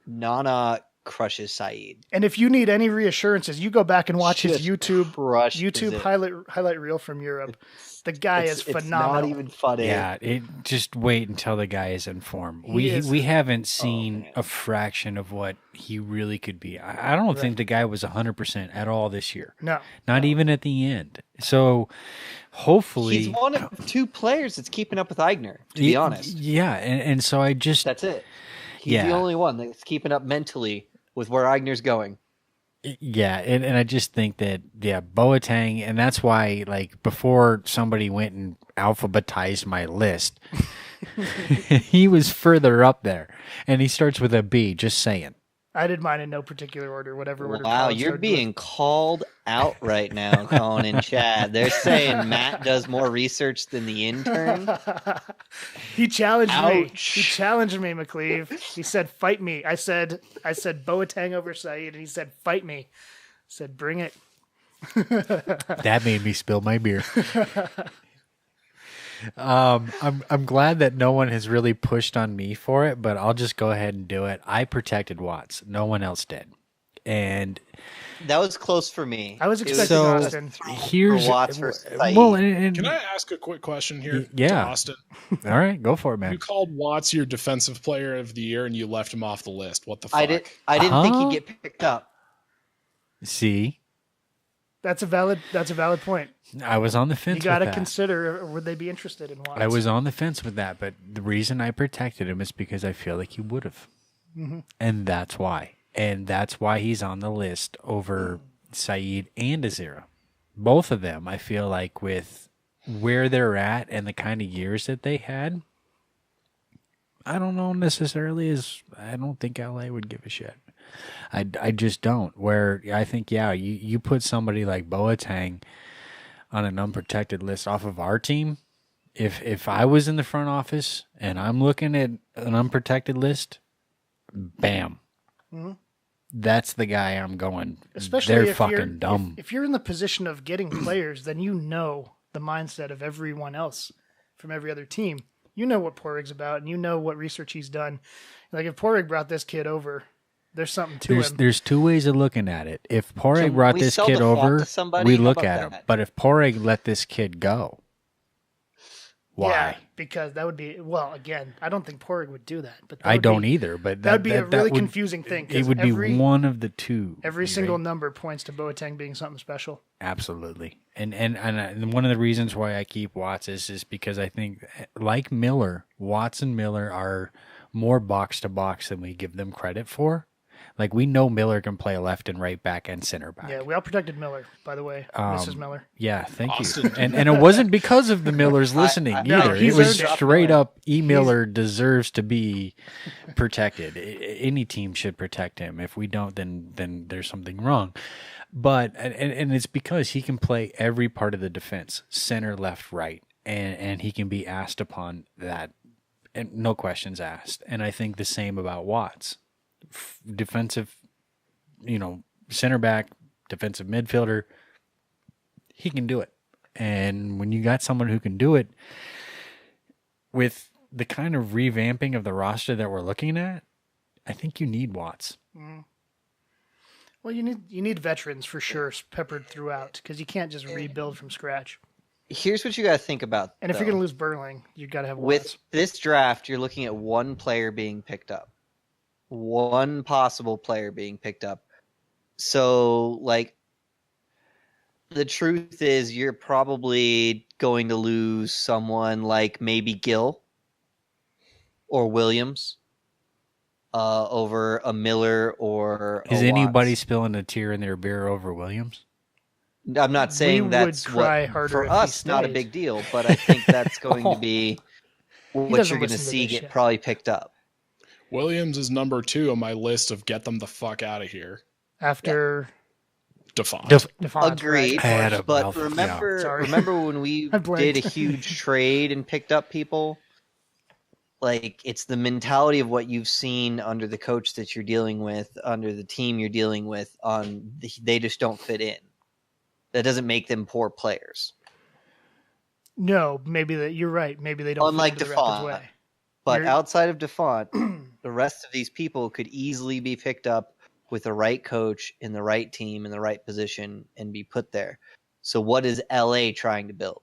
Speaker 5: Nana crushes Saeed.
Speaker 3: And if you need any reassurances, you go back and watch his
Speaker 5: Just
Speaker 3: YouTube
Speaker 5: crushes it.
Speaker 3: highlight reel from Europe. The guy is
Speaker 5: It's
Speaker 3: phenomenal.
Speaker 5: not even funny.
Speaker 2: Yeah, just wait until the guy is in form.
Speaker 3: He is-
Speaker 2: We haven't seen
Speaker 5: man.
Speaker 2: a fraction of what he really could be. I don't think the guy was 100% at all this year.
Speaker 3: No.
Speaker 2: Not even at the end. So hopefully
Speaker 5: He's one of two players that's keeping up with Eigner, to be honest.
Speaker 2: Yeah, and so I just
Speaker 5: That's it. He's
Speaker 2: Yeah.
Speaker 5: the only one that's keeping up mentally with where Eigner's going.
Speaker 2: Yeah, and I just think that Boateng, and that's why like before somebody went and alphabetized my list, he was further up there, and he starts with a B. Just saying.
Speaker 3: I did mine in no particular order, whatever order.
Speaker 5: Wow,
Speaker 3: Colin
Speaker 5: you're
Speaker 3: started
Speaker 5: being called out right now, Colin and Chad. They're saying Matt does more research than the intern.
Speaker 3: with. He challenged me.
Speaker 5: Ouch.
Speaker 3: He challenged me, McCleve. He said, "Fight me." I said Boateng over Saeed, and he said, "Fight me." I said, "Bring it."
Speaker 2: That made me spill my beer. I'm glad that no one has really pushed on me for it, but I'll just go ahead and do it. I protected Watts. No one else did. And
Speaker 5: That was close for me.
Speaker 3: I was
Speaker 5: It
Speaker 3: expecting
Speaker 2: So-
Speaker 3: Austin.
Speaker 2: here's
Speaker 5: Watts versus Saeed.
Speaker 2: well, and
Speaker 4: Can I ask a quick question here?
Speaker 2: Yeah.
Speaker 4: To Austin.
Speaker 2: all right, go for it,
Speaker 4: You
Speaker 2: man.
Speaker 4: called Watts your defensive player of the year and you left him off the list. What the fuck?
Speaker 5: I didn't think
Speaker 2: Huh?
Speaker 5: he'd get picked up.
Speaker 2: See,
Speaker 3: That's a valid point.
Speaker 2: I was on the fence.
Speaker 3: You got to
Speaker 2: with that.
Speaker 3: consider, would they be interested in Watts?
Speaker 2: I was on the fence with that, but the reason I protected him is because I feel like he would have. And that's why. And that's why he's on the list over Saeed and Azira. Both of them, I feel like, with where they're at and the kind of years that they had, I don't know necessarily I don't think LA would give a shit. I just don't. Where I think, you put somebody like Boateng on an unprotected list off of our team. If I was in the front office and I'm looking at an unprotected list, bam. That's the guy I'm going.
Speaker 3: Especially
Speaker 2: They're
Speaker 3: if
Speaker 2: fucking
Speaker 3: you're,
Speaker 2: dumb.
Speaker 3: If you're in the position of getting players, then you know the mindset of everyone else from every other team. You know what Porig's about, and you know what research he's done. Like if Porig brought this kid over, there's something to him.
Speaker 2: There's two ways of looking at it. If Porig
Speaker 5: Can
Speaker 2: brought
Speaker 5: we
Speaker 2: this
Speaker 5: sell
Speaker 2: kid
Speaker 5: the font
Speaker 2: over,
Speaker 5: to somebody?
Speaker 2: we
Speaker 5: How
Speaker 2: look
Speaker 5: about
Speaker 2: at him.
Speaker 5: that?
Speaker 2: But if Porig let this kid go, why?
Speaker 3: Yeah, because that would be again, I don't think Porig would do that. But that
Speaker 2: I
Speaker 3: would
Speaker 2: don't
Speaker 3: be,
Speaker 2: either. But
Speaker 3: That would be a really
Speaker 2: would-
Speaker 3: confusing thing. 'cause
Speaker 2: It would be one of the two.
Speaker 3: Every
Speaker 2: right?
Speaker 3: single number points to Boateng being something special.
Speaker 2: Absolutely. And one of the reasons why I keep Watts is because I think, like Miller, Watts and Miller are more box to box than we give them credit for. Like, we know Miller can play left and right back and center back.
Speaker 3: Yeah, we all protected Miller, by the way, Mrs. Miller.
Speaker 2: Yeah, thank
Speaker 4: Austin.
Speaker 2: you. And it wasn't because of the Millers listening
Speaker 3: no,
Speaker 2: either. It
Speaker 3: he's
Speaker 2: was
Speaker 3: earned it.
Speaker 2: straight up, E. Miller deserves to be protected. Any team should protect him. If we don't, then there's something wrong. But and it's because he can play every part of the defense, center, left, right, and he can be asked upon that, and no questions asked. And I think the same about Watts. Defensive, center back, defensive midfielder, he can do it. And when you got someone who can do it with the kind of revamping of the roster that we're looking at, I think you need Watts.
Speaker 3: Well, you need veterans for sure, peppered throughout, because you can't just rebuild from scratch.
Speaker 5: Here's what you got to think about.
Speaker 3: And if you're
Speaker 5: though.
Speaker 3: going to lose Burling, you've got to have
Speaker 5: with
Speaker 3: Watts.
Speaker 5: this draft, you're looking at one player being picked up, one possible player being picked up. So, like, the truth is, you're probably going to lose someone like maybe Gill or Williams over a Miller or a
Speaker 2: Is anybody
Speaker 5: Watts.
Speaker 2: spilling a tear in their beer over Williams?
Speaker 5: I'm not saying
Speaker 3: would
Speaker 5: that's
Speaker 3: cry
Speaker 5: what
Speaker 3: harder
Speaker 5: for
Speaker 3: if he
Speaker 5: us not a
Speaker 3: stayed.
Speaker 5: big deal, but I think that's going to be what
Speaker 3: doesn't
Speaker 5: you're going to
Speaker 3: listen to
Speaker 5: see
Speaker 3: this
Speaker 5: get
Speaker 3: shit.
Speaker 5: probably picked up.
Speaker 4: Williams is number 2 on my list of get them the fuck out of here.
Speaker 3: After
Speaker 4: Defiant.
Speaker 3: Defon's,
Speaker 5: Agreed,
Speaker 2: I had a
Speaker 5: but
Speaker 2: mouthful,
Speaker 3: Sorry.
Speaker 5: remember when we
Speaker 3: I blanked.
Speaker 5: did a huge trade and picked up people? Like, it's the mentality of what you've seen under the coach that you're dealing with, under the team you're dealing with. They just don't fit in. That doesn't make them poor players.
Speaker 3: No, maybe that you're right. Maybe they don't
Speaker 5: Unlike
Speaker 3: fit into the Raptors'
Speaker 5: Defoe.
Speaker 3: way.
Speaker 5: But
Speaker 3: You're-
Speaker 5: outside of Defoe, the rest of these people could easily be picked up with the right coach in the right team in the right position and be put there. So what is LA trying to build?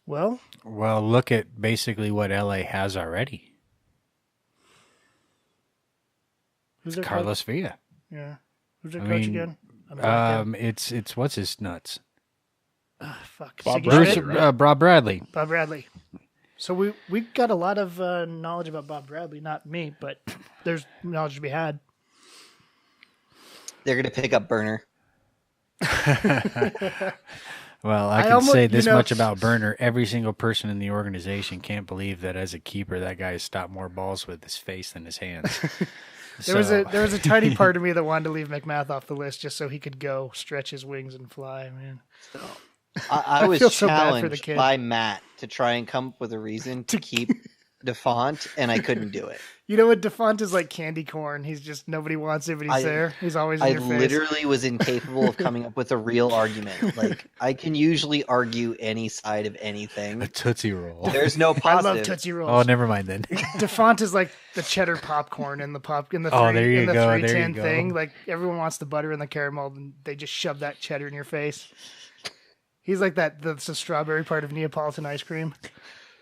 Speaker 3: Well,
Speaker 2: look at basically what LA has already.
Speaker 3: who's their
Speaker 2: Carlos Villa.
Speaker 3: coach? Yeah. Who's their
Speaker 2: I
Speaker 3: coach
Speaker 2: mean,
Speaker 3: again? Another kid?
Speaker 2: It's what's his nuts?
Speaker 3: Fuck.
Speaker 4: Bob
Speaker 3: Siggy
Speaker 4: Bradley,
Speaker 3: Schmidt?
Speaker 4: right?
Speaker 2: Bob Bradley.
Speaker 3: Bob Bradley. So we got a lot of knowledge about Bob Bradley. Not me, but there's knowledge to be had.
Speaker 5: They're going to pick up Burner.
Speaker 2: Well, I can say this much about Burner. Every single person in the organization can't believe that as a keeper, that guy has stopped more balls with his face than his hands.
Speaker 3: There was a tiny part of me that wanted to leave McMath off the list just so he could go stretch his wings and fly, man.
Speaker 5: I was
Speaker 3: feel so bad for the
Speaker 5: challenged
Speaker 3: kid.
Speaker 5: by Matt to try and come up with a reason to keep DeFont, and I couldn't do it.
Speaker 3: You know what? DeFont is like candy corn. He's just, nobody wants him, but he's there. He's always in
Speaker 5: I
Speaker 3: your face.
Speaker 5: literally was incapable of coming up with a real argument. Like, I can usually argue any side of anything.
Speaker 2: A Tootsie Roll.
Speaker 5: There's no
Speaker 3: I
Speaker 5: positive.
Speaker 3: love Tootsie Rolls.
Speaker 2: Oh, never mind then.
Speaker 3: DeFont is like the cheddar popcorn in the
Speaker 2: Oh, there you go, there you
Speaker 3: 310
Speaker 2: go.
Speaker 3: thing. Like everyone wants the butter and the caramel, and they just shove that cheddar in your face. He's like the strawberry part of Neapolitan ice cream.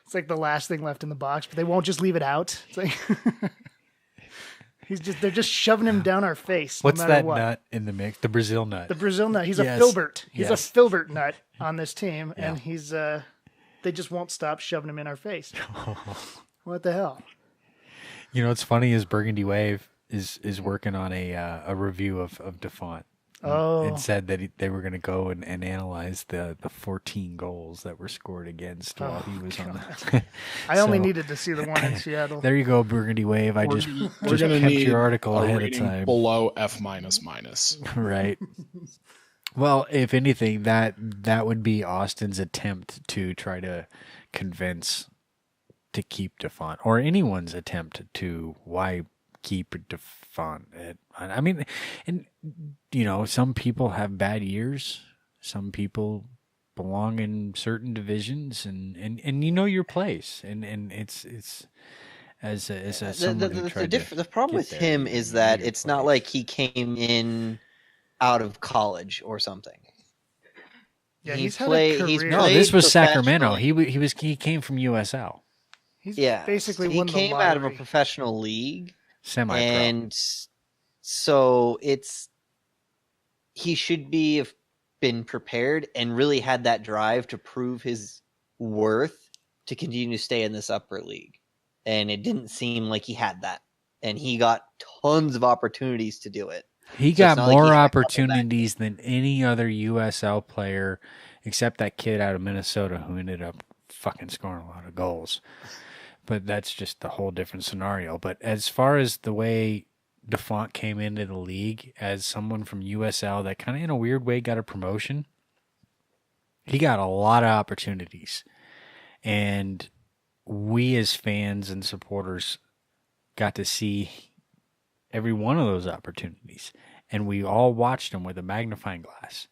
Speaker 3: It's like the last thing left in the box, but they won't just leave it out. It's like they're just shoving him down our face.
Speaker 2: What's
Speaker 3: no matter
Speaker 2: that
Speaker 3: what.
Speaker 2: nut in the mix? The Brazil nut.
Speaker 3: The Brazil nut. He's
Speaker 2: Yes.
Speaker 3: a filbert. He's
Speaker 2: Yes.
Speaker 3: a filbert nut on this team,
Speaker 2: Yeah.
Speaker 3: and he's they just won't stop shoving him in our face. What the hell?
Speaker 2: You know what's funny is Burgundy Wave is working on a review of DeFont.
Speaker 3: Oh,
Speaker 2: And said that they were going to go and analyze the 14 goals that were scored against while he was on the...
Speaker 3: I only
Speaker 2: So-
Speaker 3: needed to see the one in Seattle.
Speaker 2: There you go, Burgundy Wave. I just
Speaker 4: We're gonna
Speaker 2: kept
Speaker 4: need
Speaker 2: your article
Speaker 4: a
Speaker 2: ahead of
Speaker 4: rating
Speaker 2: time.
Speaker 4: below F minus minus.
Speaker 2: Right. Well, if anything, that would be Austin's attempt to try to convince to keep DeFont, or anyone's attempt to why keep DeFont. I mean, and you know, some people have bad years. Some people belong in certain divisions, and you know your place, and it's as someone who tried to
Speaker 5: the problem
Speaker 2: get
Speaker 5: with
Speaker 2: there,
Speaker 5: him
Speaker 2: you
Speaker 5: is
Speaker 2: know
Speaker 5: that
Speaker 2: your
Speaker 5: it's not
Speaker 2: place.
Speaker 5: like he came in out of college or something.
Speaker 3: Yeah,
Speaker 5: He
Speaker 3: he's
Speaker 5: play-
Speaker 3: had a
Speaker 5: he's
Speaker 3: career.
Speaker 2: No,
Speaker 5: played
Speaker 2: this was Sacramento.
Speaker 5: professionally.
Speaker 2: He came from USL,
Speaker 3: He's
Speaker 5: Yeah,
Speaker 3: basically
Speaker 5: he
Speaker 3: won the
Speaker 5: came out of a
Speaker 3: lottery.
Speaker 5: professional league,
Speaker 2: semi-pro.
Speaker 5: and so he should be have been prepared and really had that drive to prove his worth to continue to stay in this upper league. And it didn't seem like he had that, and he got tons of opportunities to do it.
Speaker 2: He
Speaker 5: So
Speaker 2: got
Speaker 5: it's not like
Speaker 2: more
Speaker 5: he had a couple
Speaker 2: opportunities than any other USL player, except that kid out of Minnesota who ended up fucking scoring a lot of goals. But that's just a whole different scenario. But as far as the way DeFont came into the league as someone from USL that kind of in a weird way got a promotion, he got a lot of opportunities. And we as fans and supporters got to see every one of those opportunities, and we all watched them with a magnifying glass,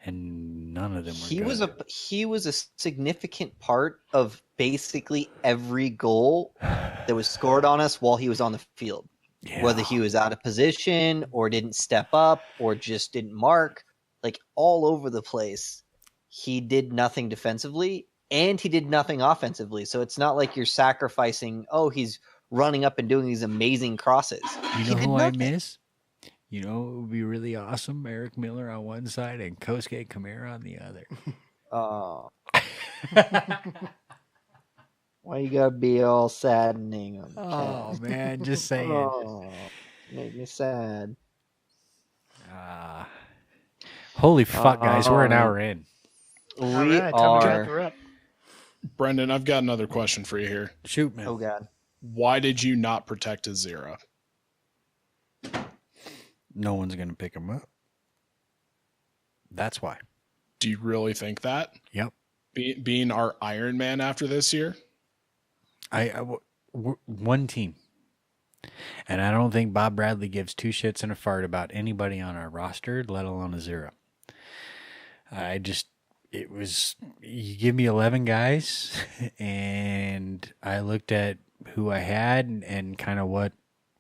Speaker 2: and none of them were good.
Speaker 5: He was a significant part of basically every goal that was scored on us while he was on the field.
Speaker 2: Yeah.
Speaker 5: Whether he was out of position or didn't step up or just didn't mark, like all over the place, he did nothing defensively and he did nothing offensively. So it's not like you're sacrificing, oh, he's running up and doing these amazing crosses.
Speaker 2: You
Speaker 5: He
Speaker 2: know
Speaker 5: did
Speaker 2: who I
Speaker 5: nothing.
Speaker 2: miss? You know it would be really awesome? Eric Miller on one side and Kosuke Kamara on the other.
Speaker 5: Oh. Why you gotta be all saddening on the
Speaker 2: Oh,
Speaker 5: cast?
Speaker 2: man, just saying.
Speaker 5: Oh, make me sad.
Speaker 2: Holy fuck, guys, we're an hour in.
Speaker 3: All
Speaker 5: We
Speaker 3: right, time to wrap
Speaker 5: are.
Speaker 3: her up.
Speaker 4: Brendan, I've got another question for you here.
Speaker 2: Shoot, man.
Speaker 5: Oh god.
Speaker 4: Why did you not protect Azira?
Speaker 2: No one's going to pick him up. That's why.
Speaker 4: Do you really think that?
Speaker 2: Yep.
Speaker 4: Being our Iron Man after this year?
Speaker 2: We're one team. And I don't think Bob Bradley gives two shits and a fart about anybody on our roster, let alone a zero. You give me 11 guys, and I looked at who I had and kind of what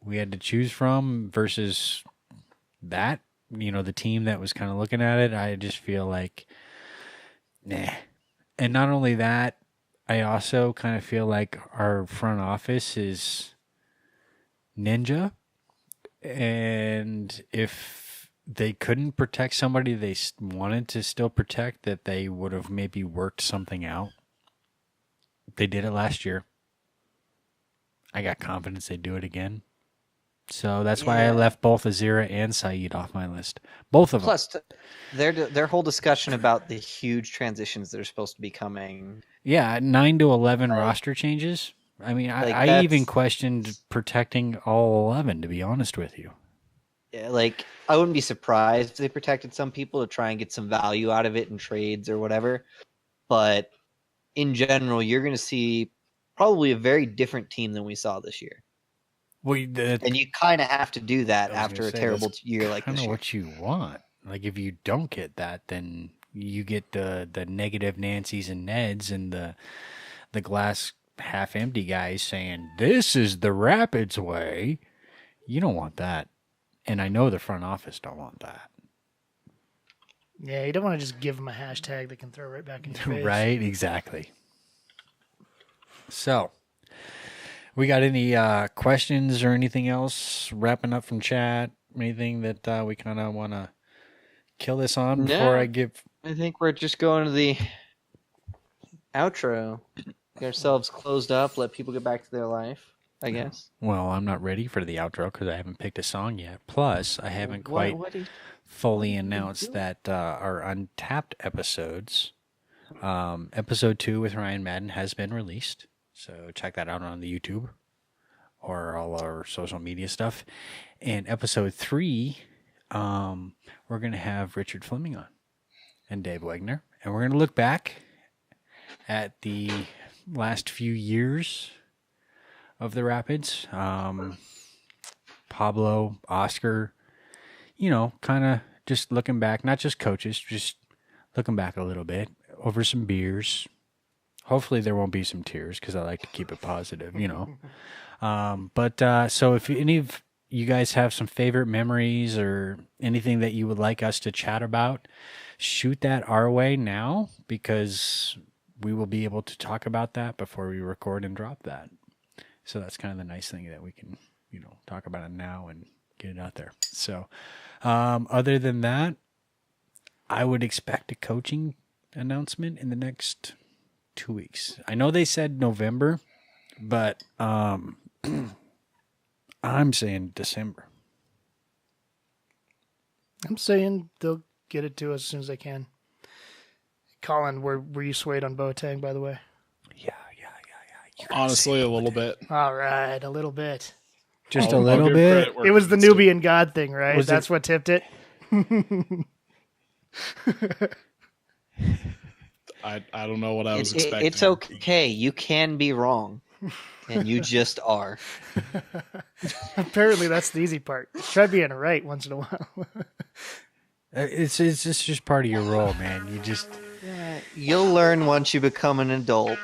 Speaker 2: we had to choose from versus that, the team that was kind of looking at it, I just feel like, nah. And not only that, I also kind of feel like our front office is ninja. And if they couldn't protect somebody they wanted to still protect, that they would have maybe worked something out. They did it last year. I got confidence they'd do it again. So that's why I left both Azira and Saeed off my list. Both of them.
Speaker 5: Plus, their whole discussion about the huge transitions that are supposed to be coming.
Speaker 2: Yeah, 9 to 11 roster changes. I mean, I even questioned protecting all 11, to be honest with you.
Speaker 5: Yeah, like, I wouldn't be surprised if they protected some people to try and get some value out of it in trades or whatever. But in general, you're going to see probably a very different team than we saw this year.
Speaker 2: Well,
Speaker 5: and you kind of have to do that after a terrible year like this year.
Speaker 2: Kind of what you want. Like, if you don't get that, then you get the negative Nancys and Neds and the glass half empty guys saying, this is the Rapids way. You don't want that. And I know the front office don't want that.
Speaker 3: Yeah, you don't want to just give them a hashtag they can throw right back in your face.
Speaker 2: Right, exactly. So, we got any questions or anything else wrapping up from chat? Anything that we kind of want to kill this on before I give?
Speaker 5: I think we're just going to the outro. Get ourselves closed up, let people get back to their life, I guess.
Speaker 2: Well, I'm not ready for the outro because I haven't picked a song yet. Plus, I haven't quite fully announced that our Untapped episodes, episode 2 with Ryan Madden has been released. So check that out on the YouTube or all our social media stuff. And episode 3, we're going to have Richard Fleming on and Dave Wegner. And we're going to look back at the last few years of the Rapids. Pablo, Oscar, kind of just looking back, not just coaches, just looking back a little bit over some beers. Hopefully there won't be some tears because I like to keep it positive, So if any of you guys have some favorite memories or anything that you would like us to chat about, shoot that our way now because we will be able to talk about that before we record and drop that. So that's kind of the nice thing that we can, talk about it now and get it out there. So other than that, I would expect a coaching announcement in the next 2 weeks. I know they said November, but I'm saying December.
Speaker 3: I'm saying they'll get it to us as soon as they can. Colin, were you swayed on Boateng, by the way?
Speaker 2: Yeah.
Speaker 4: Honestly, a little bit.
Speaker 3: All right, a little bit.
Speaker 2: Just a little bit.
Speaker 3: It was the Nubian God thing, right? That's what tipped it.
Speaker 4: I don't know what I was expecting.
Speaker 5: It's okay. You can be wrong, and you just are.
Speaker 3: Apparently, that's the easy part. Try being right once in a while.
Speaker 2: It's just part of your role, man. You just
Speaker 5: you'll learn once you become an adult.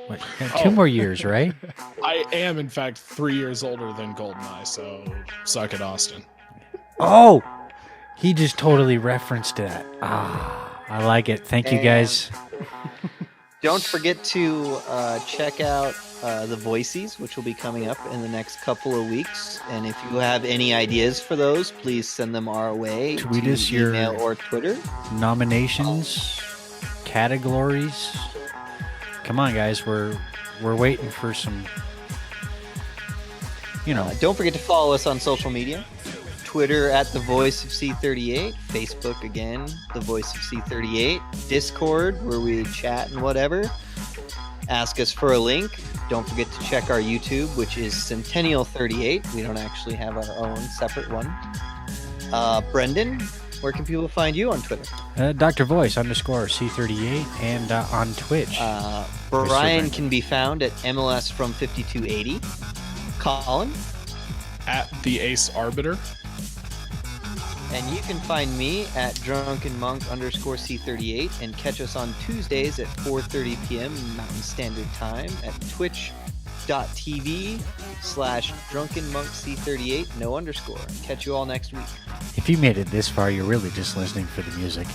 Speaker 2: What, 2 more years, right?
Speaker 4: I am, in fact, 3 years older than Goldeneye, so suck it, Austin.
Speaker 2: Oh, he just totally referenced that. I like it. Thank you, guys.
Speaker 5: Don't forget to check out the Voices, which will be coming up in the next couple of weeks. And if you have any ideas for those, please send them our way.
Speaker 2: Tweet
Speaker 5: to
Speaker 2: us your
Speaker 5: email or Twitter.
Speaker 2: Nominations, categories. Come on, guys. We're waiting for some.
Speaker 5: Don't forget to follow us on social media. Twitter at The Voice of C38, Facebook again, The Voice of C38, Discord where we chat and whatever. Ask us for a link. Don't forget to check our YouTube, which is Centennial 38. We don't actually have our own separate one. Brendan, where can people find you on Twitter?
Speaker 2: Dr. Voice _C38 and on Twitch.
Speaker 5: Brian can be found at MLS from 5280. Colin?
Speaker 4: At the Ace Arbiter.
Speaker 5: And you can find me at drunkenmonk _C38 and catch us on Tuesdays at 4:30 p.m. Mountain Standard Time at twitch.tv/drunkenmonkc38, no underscore. Catch you all next week.
Speaker 2: If you made it this far, you're really just listening for the music.